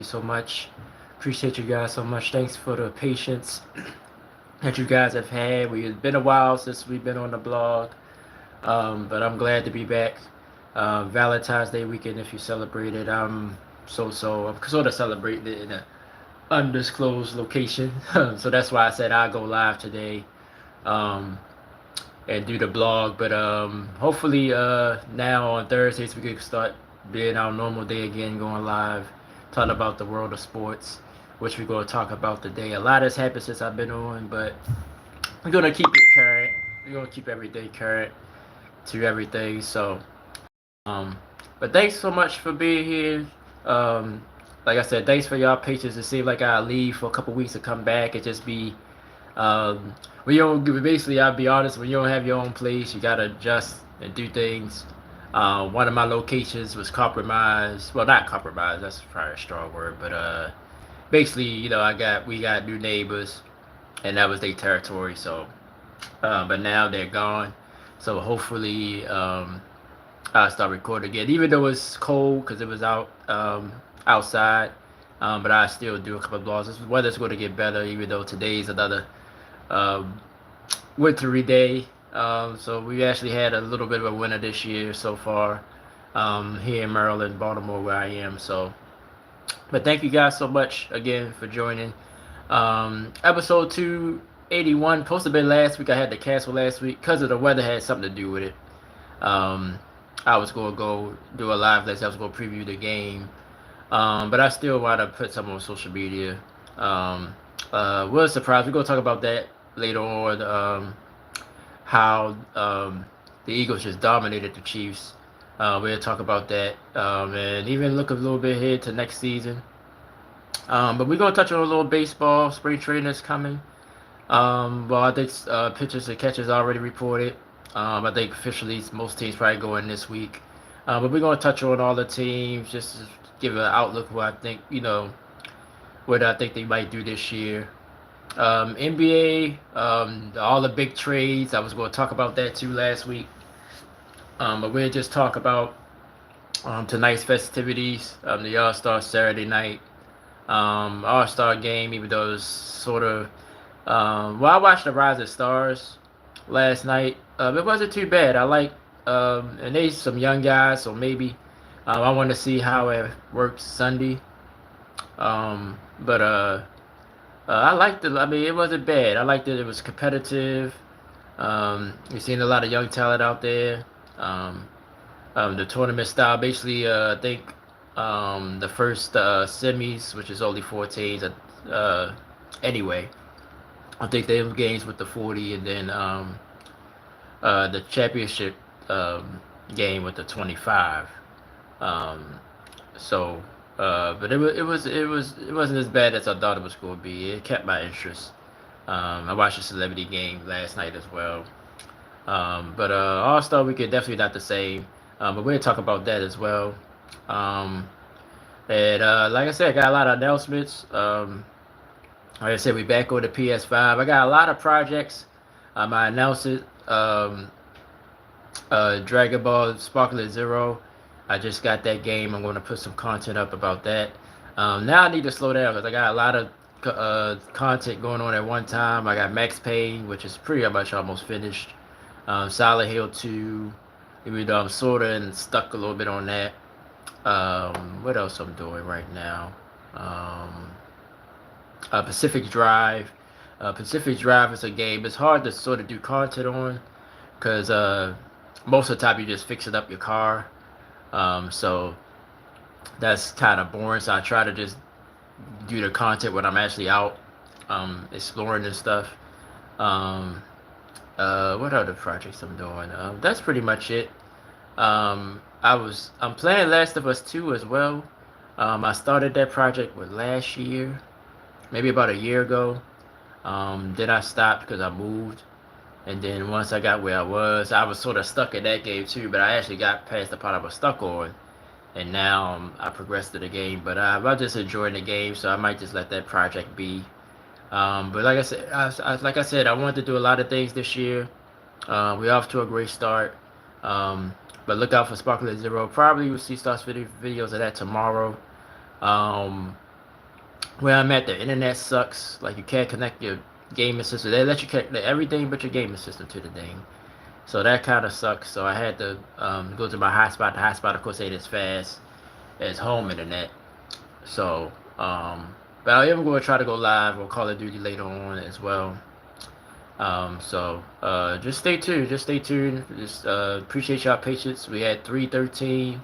so much. Appreciate you guys so much. Thanks for the patience that you guys have had. It's been a while since we've been on the blog, but I'm glad to be back. Valentine's Day weekend, if you celebrate it, I'm sort of celebrating it in an undisclosed location. So that's why I said I'll go live today um, and do the blog. But hopefully now on Thursdays we can start being our normal day again, going live, talking about the world of sports, which we're going to talk about today. A lot has happened since I've been on, but we're going to keep it current. We're going to keep every day current to everything. Um, but thanks so much for being here. Um, like I said, thanks for y'all patience. It seemed like I leave for a couple weeks to come back and just be um, when you don't basically, I'll be honest, when you don't have your own place, you gotta adjust and do things. One of my locations was compromised. Well, not compromised. That's probably a strong word, but basically, we got new neighbors, and that was their territory. So, but now they're gone. So hopefully, I'll start recording again, even though it's cold because it was outside. But I still do a couple of blogs. This weather's going to get better, even though today's another um, wintry day. So we actually had a little bit of a winter this year so far here in Maryland, Baltimore, where I am. So, but thank you guys so much again for joining. Episode 281 supposed to be last week. I had to cancel last week because of the weather. Had something to do with it. Um, I was going to go do a live lesson. I was going to preview the game. But I still want to put some on social media. We're surprised. We're going to talk about that later on. How the Eagles just dominated the Chiefs. We'll talk about that. And even look a little bit ahead to next season. But we're going to touch on a little baseball. Spring training is coming. Well, I think pitchers and catchers already reported. I think officially most teams probably going this week. But we're going to touch on all the teams, just to give an outlook of what I think, what I think they might do this year. NBA, all the big trades. I was going to talk about that too last week. But we'll just talk about tonight's festivities, the All-Star Saturday night All-Star game, even though it was sort of. I watched the Rise of Stars last night. It wasn't too bad. I like, and they some young guys, so maybe I want to see how it works Sunday. But I liked it. I mean, it wasn't bad. I liked it. It was competitive. We've seen a lot of young talent out there. The tournament style, basically, I think the first semis, which is only 4 teams. Anyway, I think they have games with the 40, and then the championship game with the 25. Um, so, but it wasn't as bad as I thought it was going to be. It kept my interest. I watched the celebrity game last night as well. But All Star Weekend definitely not the same. But we'll talk about that as well. Um, and like I said, I got a lot of announcements. Like I said, we back on the PS5. I got a lot of projects. I announced it. Dragon Ball Sparkle Zero. I just got that game. I'm going to put some content up about that. Now I need to slow down because I got a lot of content going on at one time. I got Max Payne, which is pretty much almost finished. Silent Hill 2, even though I'm sort of stuck a little bit on that. What else I'm doing right now? Pacific Drive. Pacific Drive is a game. It's hard to sort of do content on because most of the time you just fixing up your car. So that's kind of boring. So I try to just do the content when I'm actually out exploring and stuff. Um, what other projects I'm doing? That's pretty much it. I'm playing Last of Us 2 as well. I started that project last year, maybe about a year ago. Then I stopped because I moved. And then once I got where I was sort of stuck in that game too, but I actually got past the part I was stuck on. And now I progressed to the game, but I'm just enjoying the game, so I might just let that project be. But like I said, I wanted to do a lot of things this year. We're off to a great start. But look out for Sparkle Zero. Probably you'll see videos of that tomorrow. where I'm at, the internet sucks. Like you can't connect your gaming system. They let you connect everything but your gaming system to the thing. So that kind of sucks. So I had to go to my hotspot. The hotspot, of course, ain't as fast as home internet. So, but I am going to try to go live on Call of Duty later on as well. Just stay tuned. Just stay tuned. Just appreciate y'all patience. We had 313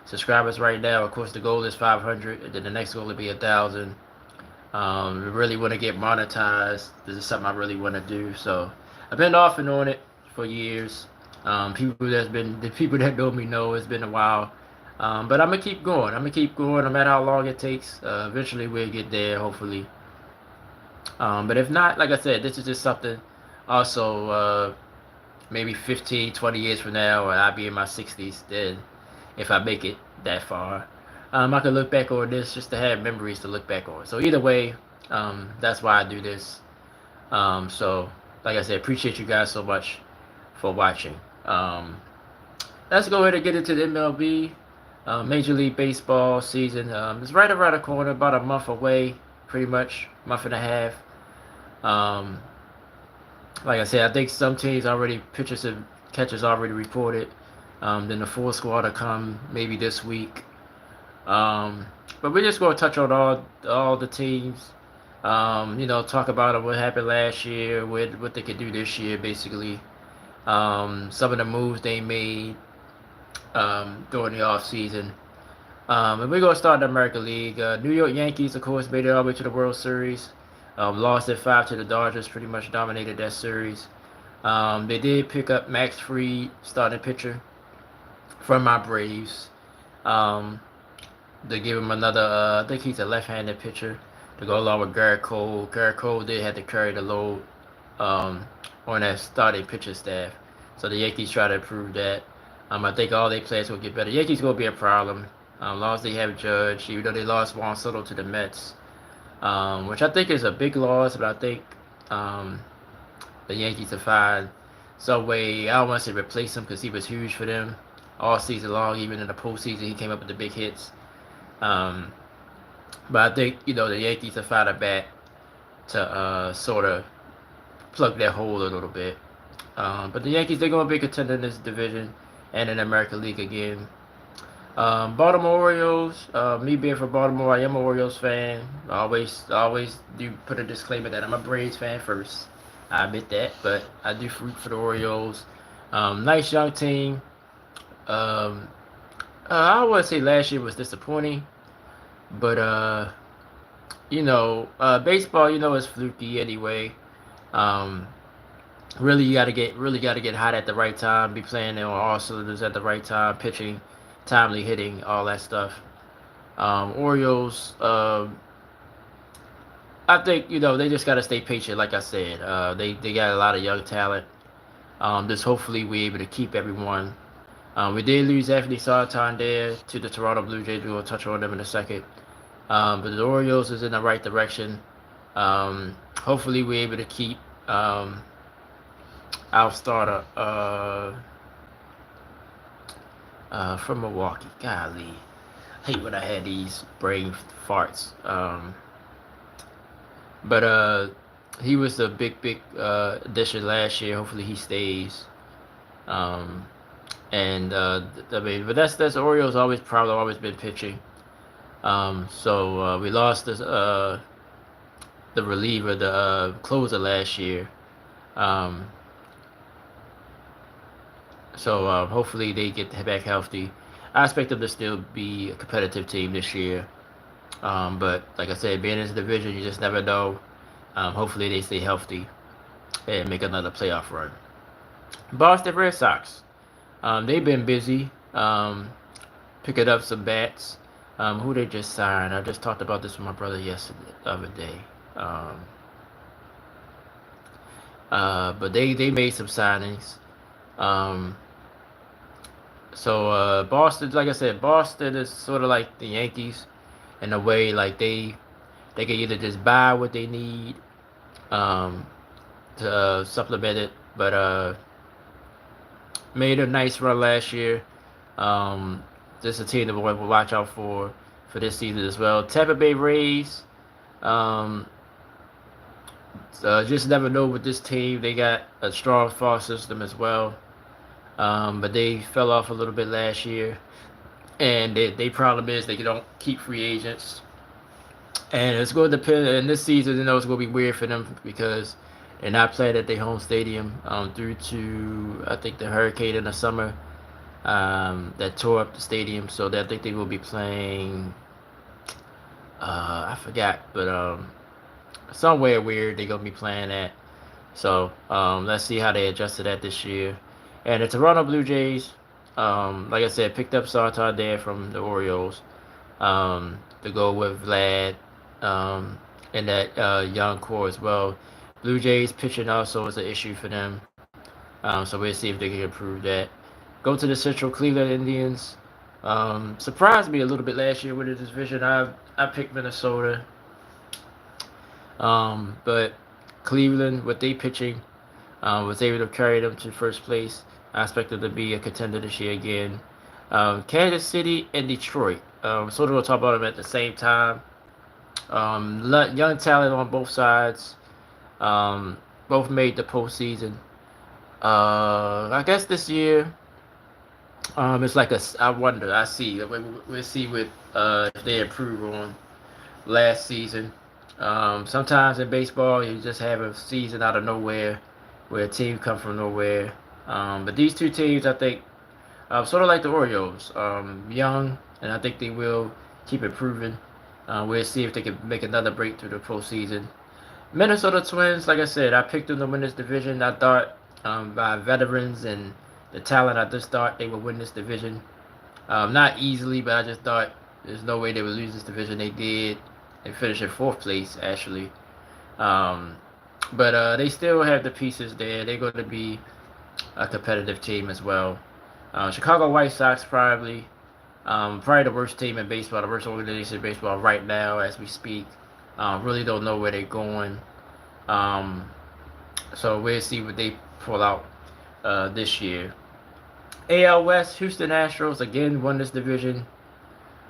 subscribers right now. Of course, the goal is 500, and then the next goal will be 1,000. We really want to get monetized. This is something I really want to do. So I've been off and on it for years. The people that know me know it's been a while. But I'm gonna keep going. I'm gonna keep going no matter how long it takes. Eventually we'll get there, hopefully. But if not, like I said, this is just something. Also, maybe 15, 20 years from now, or I'll be in my 60s. Then, if I make it that far, I can look back on this just to have memories to look back on. So either way, that's why I do this. So, like I said, appreciate you guys so much for watching. Let's go ahead and get into the MLB. Major League Baseball season. It's right around the corner, about a month away, pretty much, month and a half. Like I said, I think some teams already, pitchers and catchers already reported. Then the full squad will come maybe this week. But we're just going to touch on all the teams. Talk about what happened last year, what they could do this year, basically. Some of the moves they made during the off season. And we're going to start in the American League. New York Yankees, of course, made it all the way to the World Series. Lost at 5 to the Dodgers, pretty much dominated that series. They did pick up Max Fried, starting pitcher, from my Braves. They gave him another, I think he's a left-handed pitcher, to go along with Garrett Cole. Garrett Cole did have to carry the load on that starting pitcher staff. So the Yankees try to improve that. I think all their players will get better. Yankees going to be a problem. As long as they have Judge, even though they lost Juan Soto to the Mets, which I think is a big loss, but I think the Yankees have find some way. I don't want to say replace him because he was huge for them all season long. Even in the postseason, he came up with the big hits. But I think the Yankees have found a bat to sort of plug that hole a little bit. But the Yankees, they're going to be a contender in this division and in the American League again. Baltimore Orioles. Me being from Baltimore, I am an Orioles fan. I always do put a disclaimer that I'm a Braves fan first. I admit that, but I do root for the Orioles. Nice young team. I would say last year was disappointing, but baseball, is fluky anyway. Really, you gotta get hot at the right time. Be playing on all cylinders at the right time, pitching, timely hitting, all that stuff. Orioles. I think they just gotta stay patient. Like I said, they got a lot of young talent. Just hopefully we're able to keep everyone. We did lose Anthony Santander to the Toronto Blue Jays. We'll touch on them in a second. But the Orioles is in the right direction. Hopefully we're able to keep our starter from Milwaukee. Golly, I hate when I had these brain farts. But he was a big addition last year. Hopefully he stays. But that's Orioles always problem. Always been pitching. We lost the reliever, the closer last year. Hopefully they get back healthy. I expect them to still be a competitive team this year. But like I said, being in this division, you just never know. Hopefully they stay healthy and make another playoff run. Boston Red Sox. They've been busy picking up some bats. Who they just signed? I just talked about this with my brother the other day. But they made some signings. Boston, like I said, Boston is sort of like the Yankees in a way. Like they can either just buy what they need to supplement it, but made a nice run last year. This is a team that we'll watch out for this season as well. Tampa Bay Rays. Um, just never know with this team. They got a strong farm system as well, but they fell off a little bit last year. And they problem is they don't keep free agents. And it's going to depend. And this season, it's going to be weird for them because they're not playing at their home stadium due to, I think, the hurricane in the summer that tore up the stadium. So I think they will be playing. I forgot, but somewhere weird they're gonna be playing at. So let's see how they adjust to that this year. And the Toronto Blue Jays, like I said, picked up Santander from the Orioles to go with Vlad and that young core as well. Blue Jays pitching also is an issue for them. So we'll see if they can improve that. Go to the Central Cleveland Indians. Surprised me a little bit last year with the division. I picked Minnesota. But Cleveland, with their pitching, was able to carry them to first place. I expect them to be a contender this year again. Kansas City and Detroit. Sort of we'll talk about them at the same time. Young talent on both sides. Both made the postseason. I guess this year, it's like I wonder. I see. We'll see if they improve on last season. Sometimes in baseball, you just have a season out of nowhere where a team come from nowhere. But these two teams, I think, sort of like the Orioles, young, and I think they will keep improving. We'll see if they can make another break through the postseason. Minnesota Twins, like I said, I picked them to win this division. I thought by veterans and the talent, I just thought they would win this division. Not easily, but I just thought there's no way they would lose this division. They did. They finished in fourth place, actually. But they still have the pieces there. They're going to be a competitive team as well. Chicago White Sox probably the worst team in baseball, the worst organization in baseball right now as we speak. Really don't know where they're going. So we'll see what they pull out this year. AL West, Houston Astros again won this division.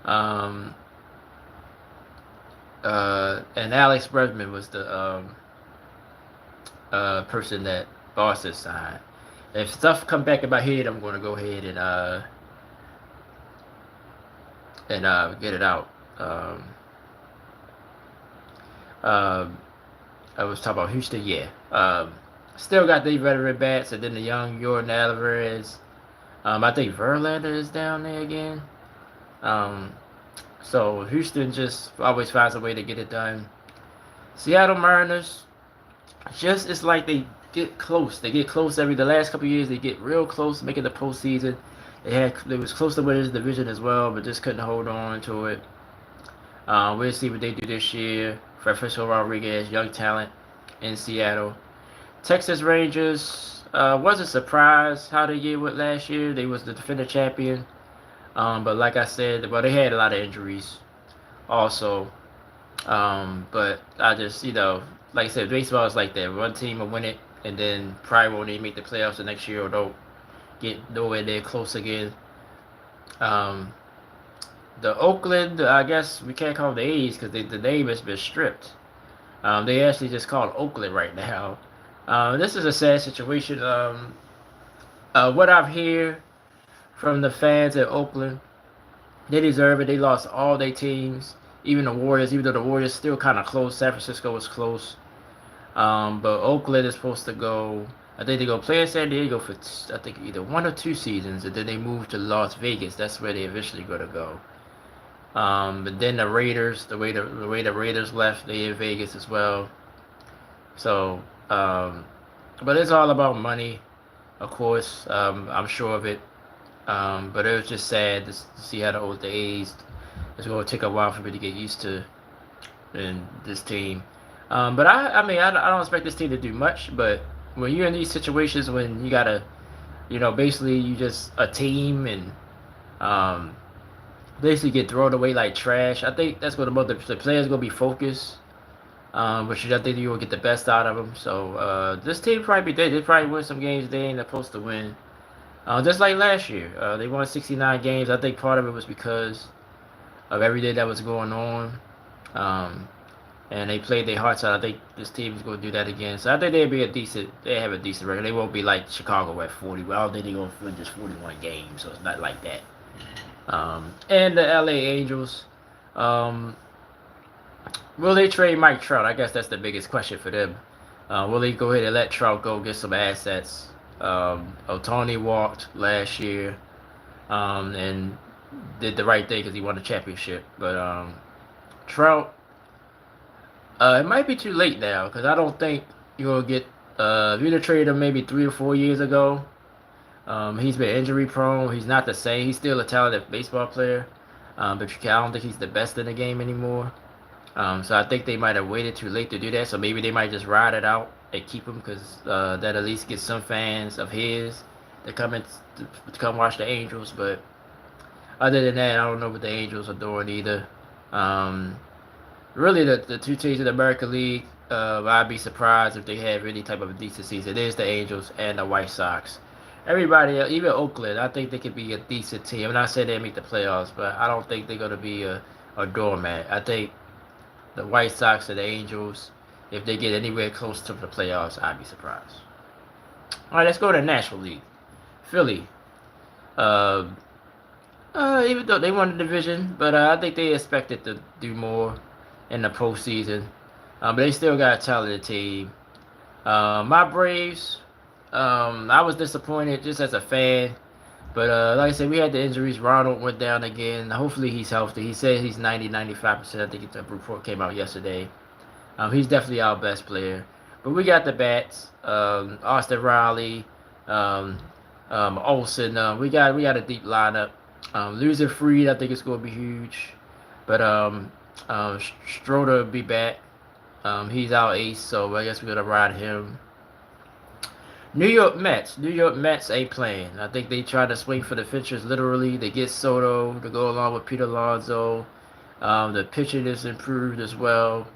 And Alex Bregman was the person that Boston signed. If stuff come back in my head, I'm going to go ahead and get it out. I was talking about Houston, yeah. Still got the veteran bats, and then the young Yordan Alvarez. I think Verlander is down there again. So Houston just always finds a way to get it done. Seattle Mariners, it's like they get close. They get close the last couple of years. They get real close, making the postseason. They was close to winning this division as well, but just couldn't hold on to it. We'll see what they do this year. Francisco Rodriguez, young talent in Seattle. Texas Rangers wasn't surprised how they did with last year. They was the defending champion. But like I said, they had a lot of injuries also. But I just, like I said, baseball is like that. One team will win it and then probably won't even make the playoffs the next year or don't get nowhere near close again. The Oakland, I guess we can't call them the A's because the name has been stripped. They actually just call it Oakland right now. This is a sad situation. What I've heard from the fans at Oakland, they deserve it. They lost all their teams, even the Warriors. Even though the Warriors still kind of close, San Francisco was close. But Oakland is supposed to go. I think they go play in San Diego for I think either 1 or 2 seasons, and then they move to Las Vegas. That's where they eventually going to go. But then the Raiders, the way the Raiders left, they in Vegas as well. So, but it's all about money, of course. I'm sure of it. But it was just sad to see how the A's. It's going to take a while for me to get used to in this team. But I mean, I don't expect this team to do much. But when you're in these situations, when you gotta, basically you just a team and basically get thrown away like trash. I think that's what the players gonna be focused. But I think you will get the best out of them. So this team probably they probably win some games they ain't supposed to win. Just like last year, they won 69 games. I think part of it was because of everything that was going on. and they played their hearts out. I think this team is going to do that again. So I think they have a decent record. They won't be like Chicago at 40. Well, I don't think they're going to win just 41 games, so it's not like that. And the LA Angels, um, will they trade Mike Trout? I guess that's the biggest question for them. Will they go ahead and let Trout go get some assets? Otani walked last year, and did the right thing because he won the championship. But Trout, it might be too late now because I don't think you'll get. If you'd have traded him maybe 3 or 4 years ago, he's been injury prone. He's not the same. He's still a talented baseball player, but I don't think he's the best in the game anymore. So I think they might have waited too late to do that. So maybe they might just ride it out and keep him because that at least gets some fans of his to come watch the Angels. But other than that, I don't know what the Angels are doing either. Really, the two teams in the American League, I'd be surprised if they have any type of a decent season. It is the Angels and the White Sox. Everybody, even Oakland, I think they could be a decent team. I'm not saying they make the playoffs, but I don't think they're going to be a doormat. I think the White Sox and the Angels, if they get anywhere close to the playoffs, I'd be surprised. All right, let's go to the National League. Philly. Even though they won the division, but I think they expected to do more in the postseason. But they still got a talented team. My Braves, I was disappointed just as a fan. But like I said, we had the injuries. Ronald went down again. Hopefully he's healthy. He said he's 95%. I think the report came out yesterday. He's definitely our best player. But we got the bats. Austin Riley, Olsen. We got a deep lineup. Losing Freed, I think it's going to be huge. But Stroder will be back. He's our ace, so I guess we're going to ride him. New York Mets ain't playing. I think they try to swing for the fences literally. They get Soto to go along with Pete Alonso. The pitching is improved as well.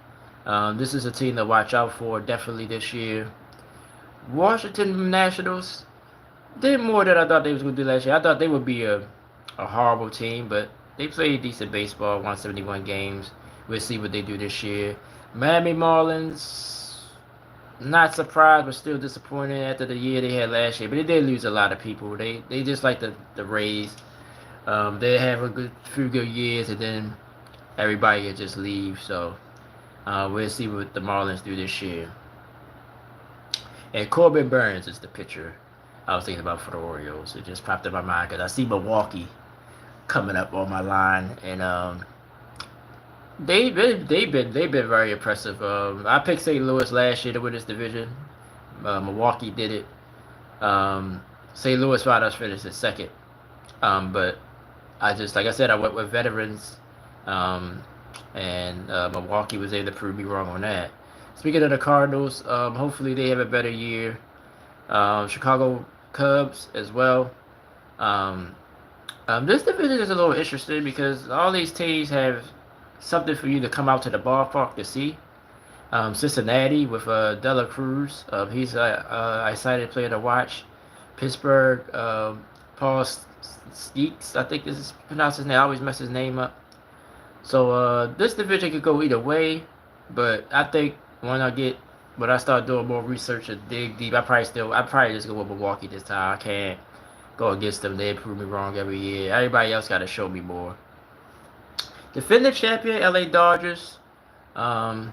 This is a team to watch out for definitely this year. Washington Nationals did more than I thought they was going to do last year. I thought they would be a horrible team, but they played decent baseball, 171 games. We'll see what they do this year. Miami Marlins, not surprised, but still disappointed after the year they had last year. But they did lose a lot of people. They just like the Rays. They have a few good years, and then everybody will just leave. So we'll see what the Marlins do this year. And Corbin Burns is the pitcher I was thinking about for the Orioles. It just popped in my mind because I see Milwaukee coming up on my line, and they've been very impressive. I picked St. Louis last year to win this division. Milwaukee did it. St. Louis found us finished in second, but like I said, I went with veterans, and Milwaukee was able to prove me wrong on that. Speaking of the Cardinals, hopefully they have a better year. Chicago Cubs as well. This division is a little interesting because all these teams have something for you to come out to the ballpark to see. Cincinnati with Dela Cruz. He's an excited player to watch. Pittsburgh, Paul Skeets, I think this is pronounced his name. I always mess his name up. So this division could go either way, but I think when I start doing more research and dig deep, I probably just go with Milwaukee this time. I can't go against them. They prove me wrong every year. Everybody else got to show me more. Defending champion LA Dodgers. I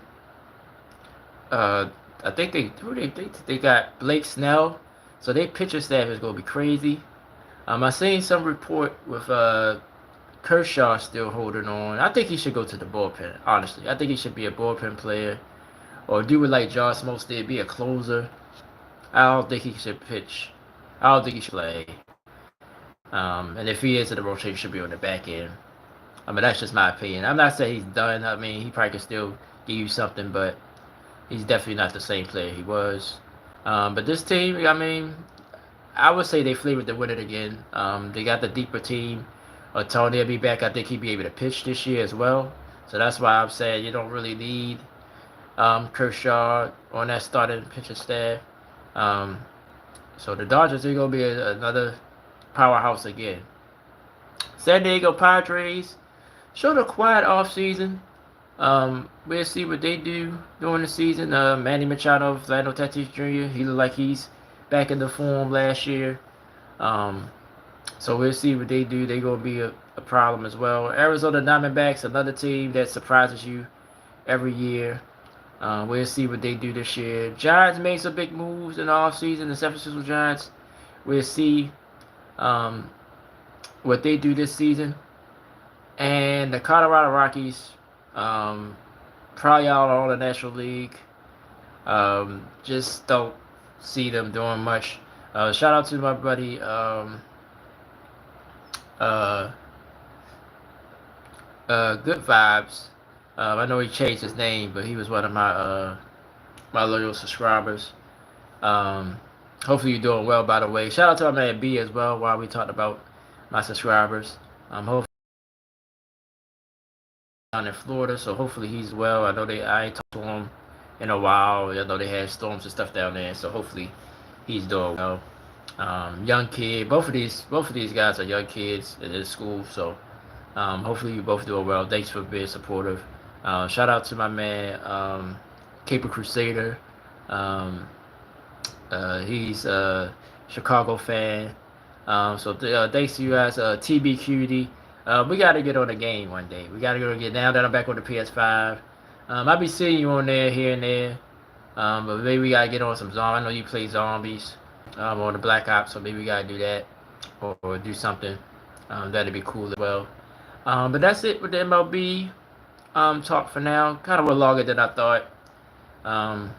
think they got Blake Snell, so their pitcher staff is gonna be crazy. I seen some report with Kershaw still holding on. I think he should go to the bullpen. Honestly, I think he should be a bullpen player, or do it like John Smoltz did, be a closer. I don't think he should pitch. I don't think he should play. And if he is in the rotation, he should be on the back end. I mean, that's just my opinion. I'm not saying he's done. I mean, he probably could still give you something, but he's definitely not the same player he was. But this team, I mean, I would say they flavored to win it again. They got the deeper team. Tony will be back. I think he'll be able to pitch this year as well. So that's why I'm saying you don't really need Kershaw on that starting pitcher staff. So the Dodgers are going to be another powerhouse again. San Diego Padres showed a quiet offseason. We'll see what they do during the season. Manny Machado, Vlado Tatis Jr. He looked like he's back in the form last year. Um, so we'll see what they do. They're gonna be a problem as well. Arizona Diamondbacks, another team that surprises you every year. We'll see what they do this year. Giants made some big moves in the offseason. The San Francisco Giants. We'll see um, what they do this season. And the Colorado Rockies, um, probably out on the National League. Just don't see them doing much. Shout out to my buddy uh, Good Vibes. I know he changed his name, but he was one of my loyal subscribers. Um, Hopefully you're doing well. By the way, shout out to my man B as well. While we talked about my subscribers, hopefully down in Florida, so hopefully he's well. I ain't talked to him in a while. I know they had storms and stuff down there, so hopefully he's doing well. Young kid. Both of these guys are young kids in his school, so hopefully you both doing well. Thanks for being supportive. Shout out to my man Caper Crusader. Um, he's a Chicago fan. Thanks to you guys. TBQD. We got to get on the game one day. We got to go get now that I'm back on the PS5. I'll be seeing you on there here and there. But maybe we gotta get on some zombies. I know you play zombies on the Black Ops, so maybe we gotta do that or do something. That'd be cool as well. But that's it with the MLB talk for now. Kind of a longer than I thought. Um,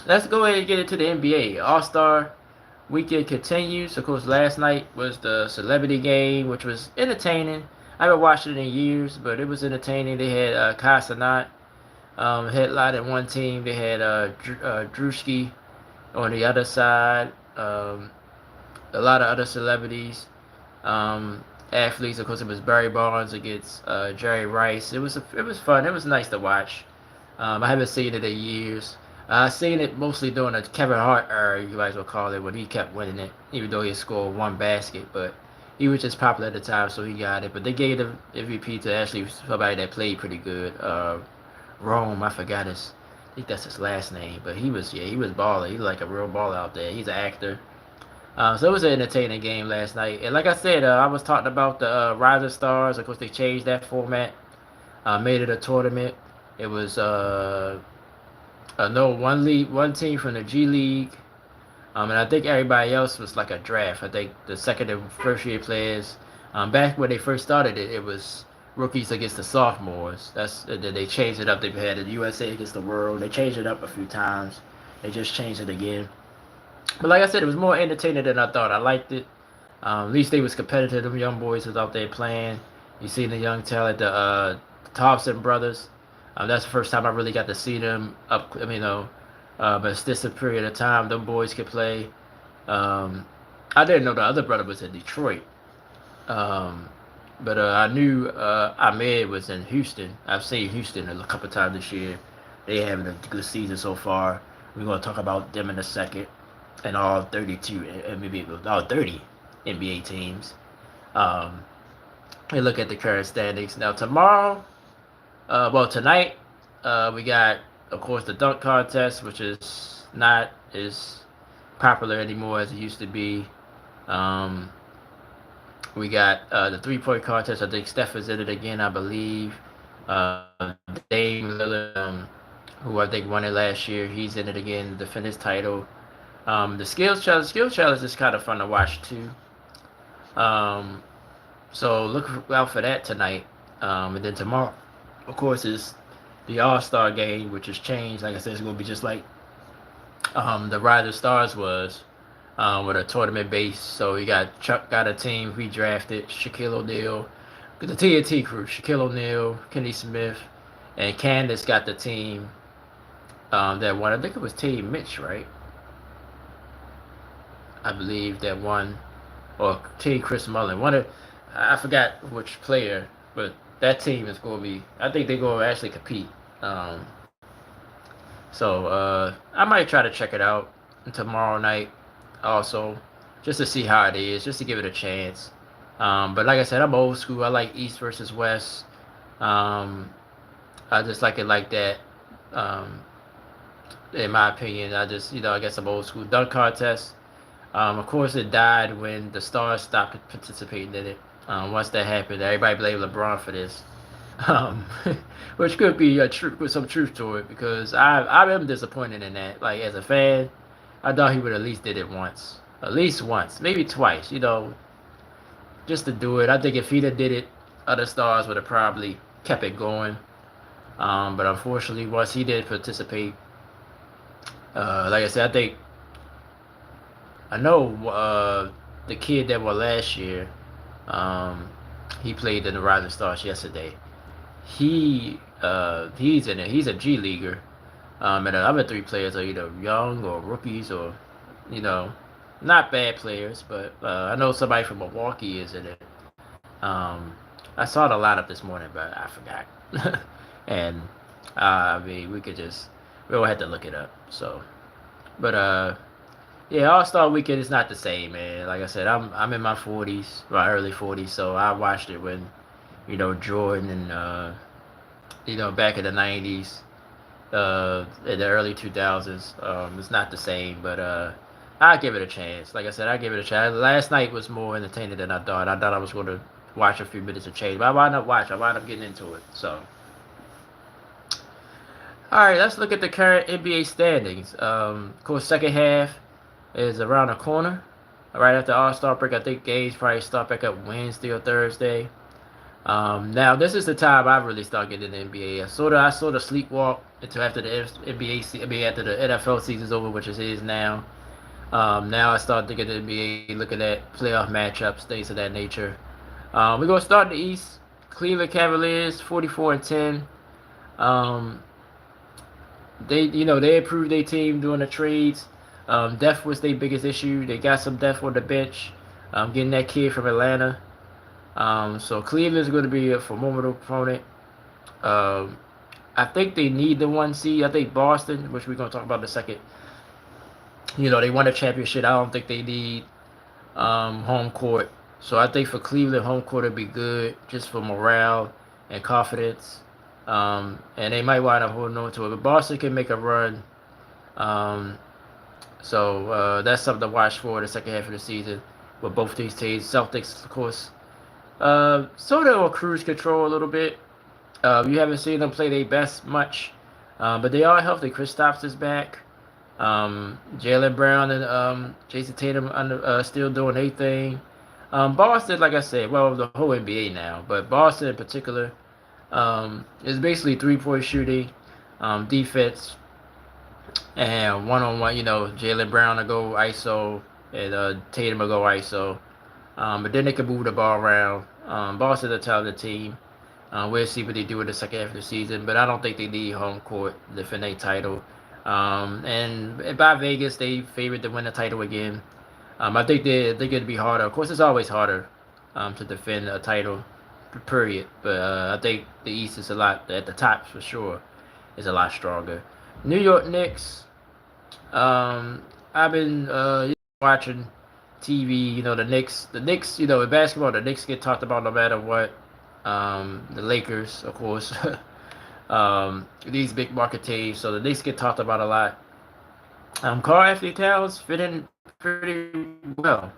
let's go ahead and get into the NBA. All-Star weekend continues. Of course, last night was the celebrity game, which was entertaining. I haven't watched it in years, but it was entertaining. They had Kai Cenat headlining one team. They had Drewski on the other side. A lot of other celebrities, athletes. Of course, it was Barry Bonds against Jerry Rice. It was fun. It was nice to watch. I haven't seen it in years. I seen it mostly during the Kevin Hart era, you might as well call it, when he kept winning it, even though he scored one basket. But he was just popular at the time, so he got it. But they gave the MVP to actually somebody that played pretty good. Rome, I forgot I think that's his last name, but he was baller. He's like a real baller out there. He's an actor. So it was an entertaining game last night. And like I said, I was talking about the Rising Stars. Of course, they changed that format, made it a tournament. It was no one team from the G League, and I think everybody else was like a draft. I think the second and first year players, back when they first started it, it was rookies against the sophomores. They changed it up. They've had the USA against the world. They changed it up a few times. They just changed it again. But like I said, it was more entertaining than I thought. I liked it. At least they was competitive. Them young boys was out there playing. You see the young talent, the Thompson brothers. That's the first time I really got to see them up. I mean, but it's just a period of time. Them boys could play. I didn't know the other brother was in Detroit. But I knew Ahmed was in Houston. I've seen Houston a couple times this year. They having a good season so far. We're going to talk about them in a second. And all 32, maybe all 30 NBA teams. And look at the current standings. Now tomorrow, tonight, we got, of course, the dunk contest, which is not as popular anymore as it used to be. We got the three-point contest. I think Steph is in it again, I believe. Dame Lillard, who I think won it last year, he's in it again to defend his title. The skills challenge is kind of fun to watch too. So look out for that tonight. And then tomorrow, of course, is the All-Star game, which has changed. Like I said, it's going to be just like the Rising Stars was, with a tournament base. So you got Chuck got a team he drafted, Shaquille O'Neal, the TNT crew, Shaquille O'Neal, Kenny Smith, and Candace got the team that won. I think it was Team Mitch, right? I believe that won, or Team Chris Mullin. I forgot which player, but that team is going to be. I think they're going to actually compete. I might try to check it out tomorrow night, also, just to see how it is, just to give it a chance. But like I said, I'm old school. I like East versus West. I just like it like that. Um, in my opinion, I guess I'm old school. Dunk contest. Of course, it died when the stars stopped participating in it. Once that happened, everybody blamed LeBron for this, um, which could be with some truth to it because I am disappointed in that. Like as a fan, I thought he would at least did it once, at least once, maybe twice. Just to do it. I think if he'd have did it, other stars would have probably kept it going. But unfortunately, once he did participate, like I said, I know the kid that won last year. Um, he played in the Rising Stars yesterday. He's in it. He's a G leaguer. And the other three players are either young or rookies or, you know, not bad players. But I know somebody from Milwaukee is in it. Um, I saw the lineup this morning, but I forgot. And I mean, we'll have to look it up. So, but yeah, All Star Weekend is not the same, man. Like I said, I'm in my 40s, my early 40s, so I watched it when Jordan and back in the 90s, in the early 2000s. It's not the same, but I give it a chance. Like I said, I give it a chance. Last night was more entertaining than I thought. I thought I was going to watch a few minutes of change, but I wound up watching. I wound up getting into it. So, all right, let's look at the current NBA standings. Of course, second half is around the corner. Right after All Star break, I think games probably start back up Wednesday or Thursday. Now this is the time I really start getting in the NBA. I sort of sleepwalk until after the NBA, after the NFL season's over, which it is now. Now I start thinking the NBA, looking at playoff matchups, things of that nature. We're gonna start in the East. Cleveland Cavaliers, 44-10. Um, they improved their team during the trades. Depth was their biggest issue. They got some depth on the bench. Getting that kid from Atlanta. So Cleveland's going to be a formidable opponent. Um, I think they need the 1 seed. I think Boston, which we're going to talk about in a second, they won a championship. I don't think they need home court. So I think for Cleveland, home court would be good just for morale and confidence. And they might wind up holding on to it. But Boston can make a run. Um, so that's something to watch for the second half of the season with both these teams. Celtics, of course, sort of on cruise control a little bit. You haven't seen them play their best much, but they are healthy. Kristaps is back. Jaylen Brown and Jason Tatum still doing their thing. Boston, like I said, well, the whole NBA now, but Boston in particular, is basically 3-point shooting, defense, and one-on-one. Jaylen Brown will go ISO, and Tatum will go ISO. But then they can move the ball around. Boston's a talented team. We'll see what they do in the second half of the season, but I don't think they need home court to defend their title. And by Vegas, they favored to win the title again. I think they're going to be harder. Of course, it's always harder to defend a title, period. But I think the East is a lot, at the top for sure, is a lot stronger. New York Knicks. I've been watching TV. The Knicks. In basketball, the Knicks get talked about no matter what. The Lakers, of course. These big market teams, so the Knicks get talked about a lot. Carl Anthony Towns fit in pretty well.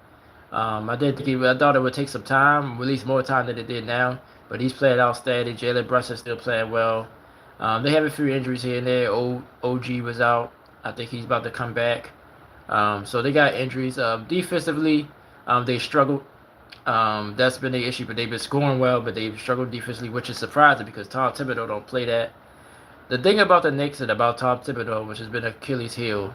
I thought it would take some time, at least more time than it did now. But he's playing outstanding. Jalen Brunson's still playing well. They have a few injuries here and there. OG was out. I think he's about to come back. So they got injuries. Defensively, they struggled. That's been the issue, but they've been scoring well, but they've struggled defensively, which is surprising because Tom Thibodeau don't play that. The thing about the Knicks and about Tom Thibodeau, which has been Achilles' heel,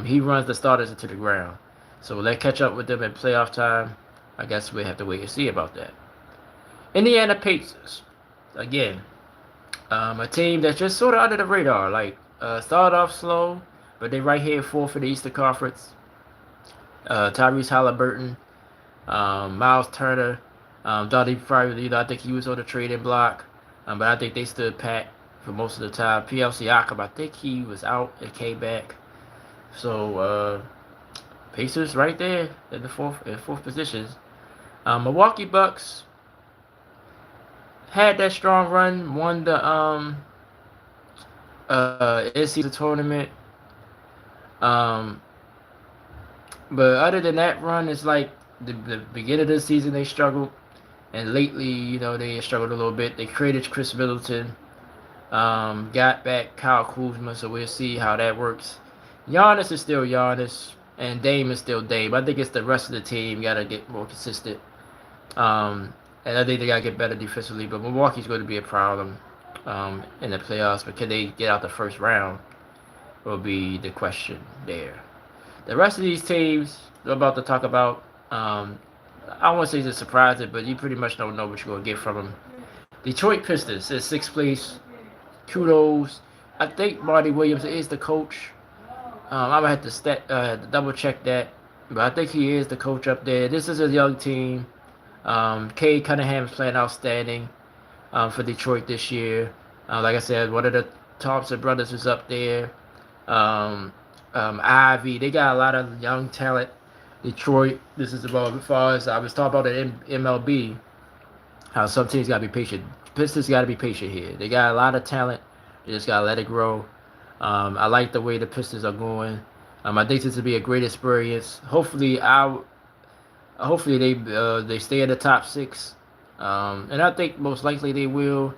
he runs the starters into the ground. So will they catch up with them in playoff time? I guess we have to wait and see about that. Indiana Pacers, again, a team that's just sort of under the radar. Like started off slow, but they right here fourth in the Eastern Conference. Tyrese Halliburton. Miles Turner, thought he probably, I think he was on the trading block, but I think they stood pat for most of the time. PL Siakam, I think he was out and came back. So Pacers right there in fourth positions. Milwaukee Bucks had that strong run, won the in-season tournament. Um, but other than that run, it's like the beginning of the season they struggled, and lately, they struggled a little bit. They created Chris Middleton, got back Kyle Kuzma, so we'll see how that works. Giannis is still Giannis, and Dame is still Dame. I think it's the rest of the team got to get more consistent. And I think they got to get better defensively, but Milwaukee's going to be a problem in the playoffs. But can they get out the first round will be the question there. The rest of these teams we're about to talk about, I won't say it's surprising, but you pretty much don't know what you're going to get from them. Detroit Pistons is sixth place. Kudos. I think Marty Williams is the coach. I'm gonna have to double check that, but I think he is the coach up there. This is a young team. Cade Cunningham is playing outstanding for Detroit this year. Like I said, one of the Thompson brothers is up there. Ivy, they got a lot of young talent. Detroit, this is about as far as I was talking about the MLB, how some teams got to be patient. Pistons got to be patient here. They got a lot of talent. They just got to let it grow. I like the way the Pistons are going. I think this will be a great experience. Hopefully they stay in the top six, and I think most likely they will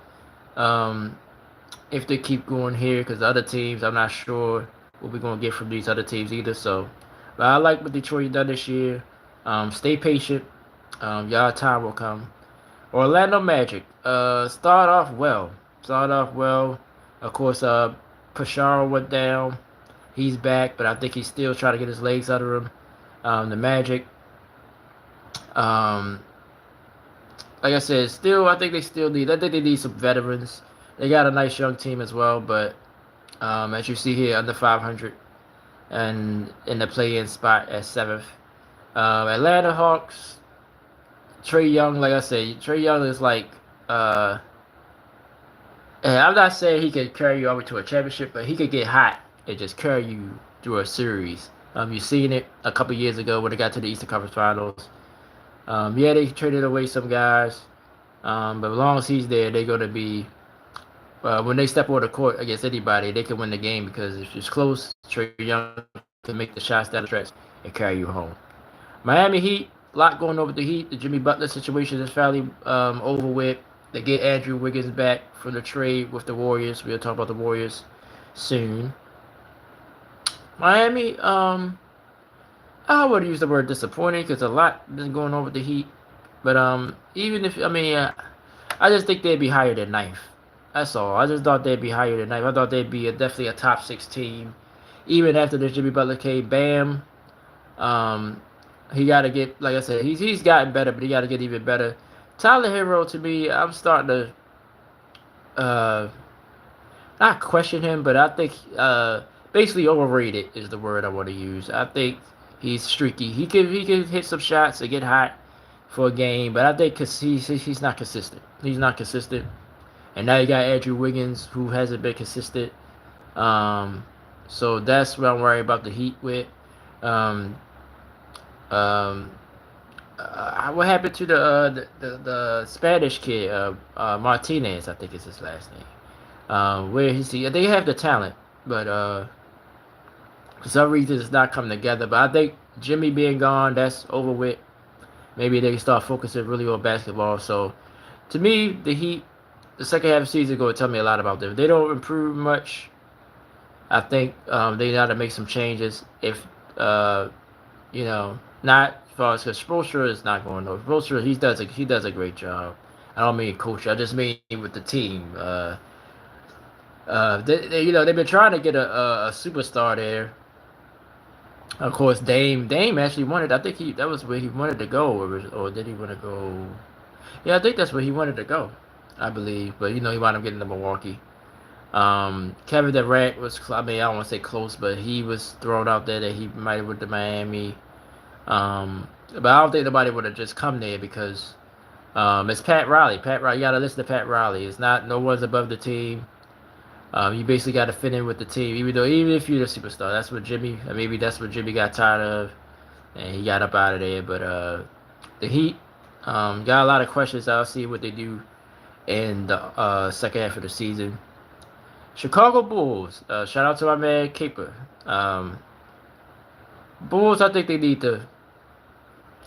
if they keep going here. Because the other teams, I'm not sure what we're gonna get from these other teams either. So, but I like what Detroit done this year. Stay patient. Y'all time will come. Orlando Magic. Start off well. Of course, Pashar went down. He's back, but I think he's still trying to get his legs under him. The Magic. Like I said, I think they need some veterans. They got a nice young team as well, but as you see here, under 500 and in the play-in spot at 7th. Atlanta Hawks, Trae Young, like I said, Trae Young is like, and I'm not saying he could carry you over to a championship, but he could get hot and just carry you through a series. You've seen it a couple years ago when they got to the Eastern Conference Finals. Yeah, they traded away some guys, but as long as he's there, they're going to be, when they step on the court against anybody, they can win the game because if it's close, Trae Young can make the shots down the stretch and carry you home. Miami Heat, a lot going over the Heat. The Jimmy Butler situation is finally over with. They get Andrew Wiggins back from the trade with the Warriors. We'll talk about the Warriors soon. Miami, I would use the word disappointing because a lot is going on with the Heat. But even if, I just think they'd be higher than ninth. That's all. I just thought they'd be higher than ninth. I thought they'd be definitely a top 6 team. Even after the Jimmy Butler came, Bam. He got to get, like I said, he's gotten better, but he got to get even better. Tyler Hero, to me, I'm starting to not question him, but I think basically overrated is the word I want to use. I think he's streaky. He can hit some shots and get hot for a game, but I think he's not consistent. He's not consistent. And now you got Andrew Wiggins, who hasn't been consistent. So that's what I'm worried about the Heat with. What happened to the Spanish kid, Martinez? I think is his last name. Where is he? They have the talent, but for some reason it's not coming together. But I think Jimmy being gone, that's over with. Maybe they can start focusing really on basketball. So, to me, the Heat, the second half of the season is going to tell me a lot about them. If they don't improve much, I think they got to make some changes. If not as far as because Spoelstra is not going over. Spoelstra, he does a great job. I don't mean coach. I just mean with the team. They've been trying to get a superstar there. Of course, Dame actually wanted. I think that was where he wanted to go, or did he want to go? Yeah, I think that's where he wanted to go. I believe, but he wound up getting to Milwaukee. Kevin Durant was, I don't want to say close, but he was thrown out there that he might have went to Miami. But I don't think nobody would have just come there because it's Pat Riley. You got to listen to Pat Riley. It's not, no one's above the team. You basically got to fit in with the team, even if you're the superstar. That's what maybe that's what Jimmy got tired of, and he got up out of there. But the Heat got a lot of questions. I'll see what they do in the second half of the season. Chicago Bulls. Shout out to my man Caper. Um, Bulls, I think they need to.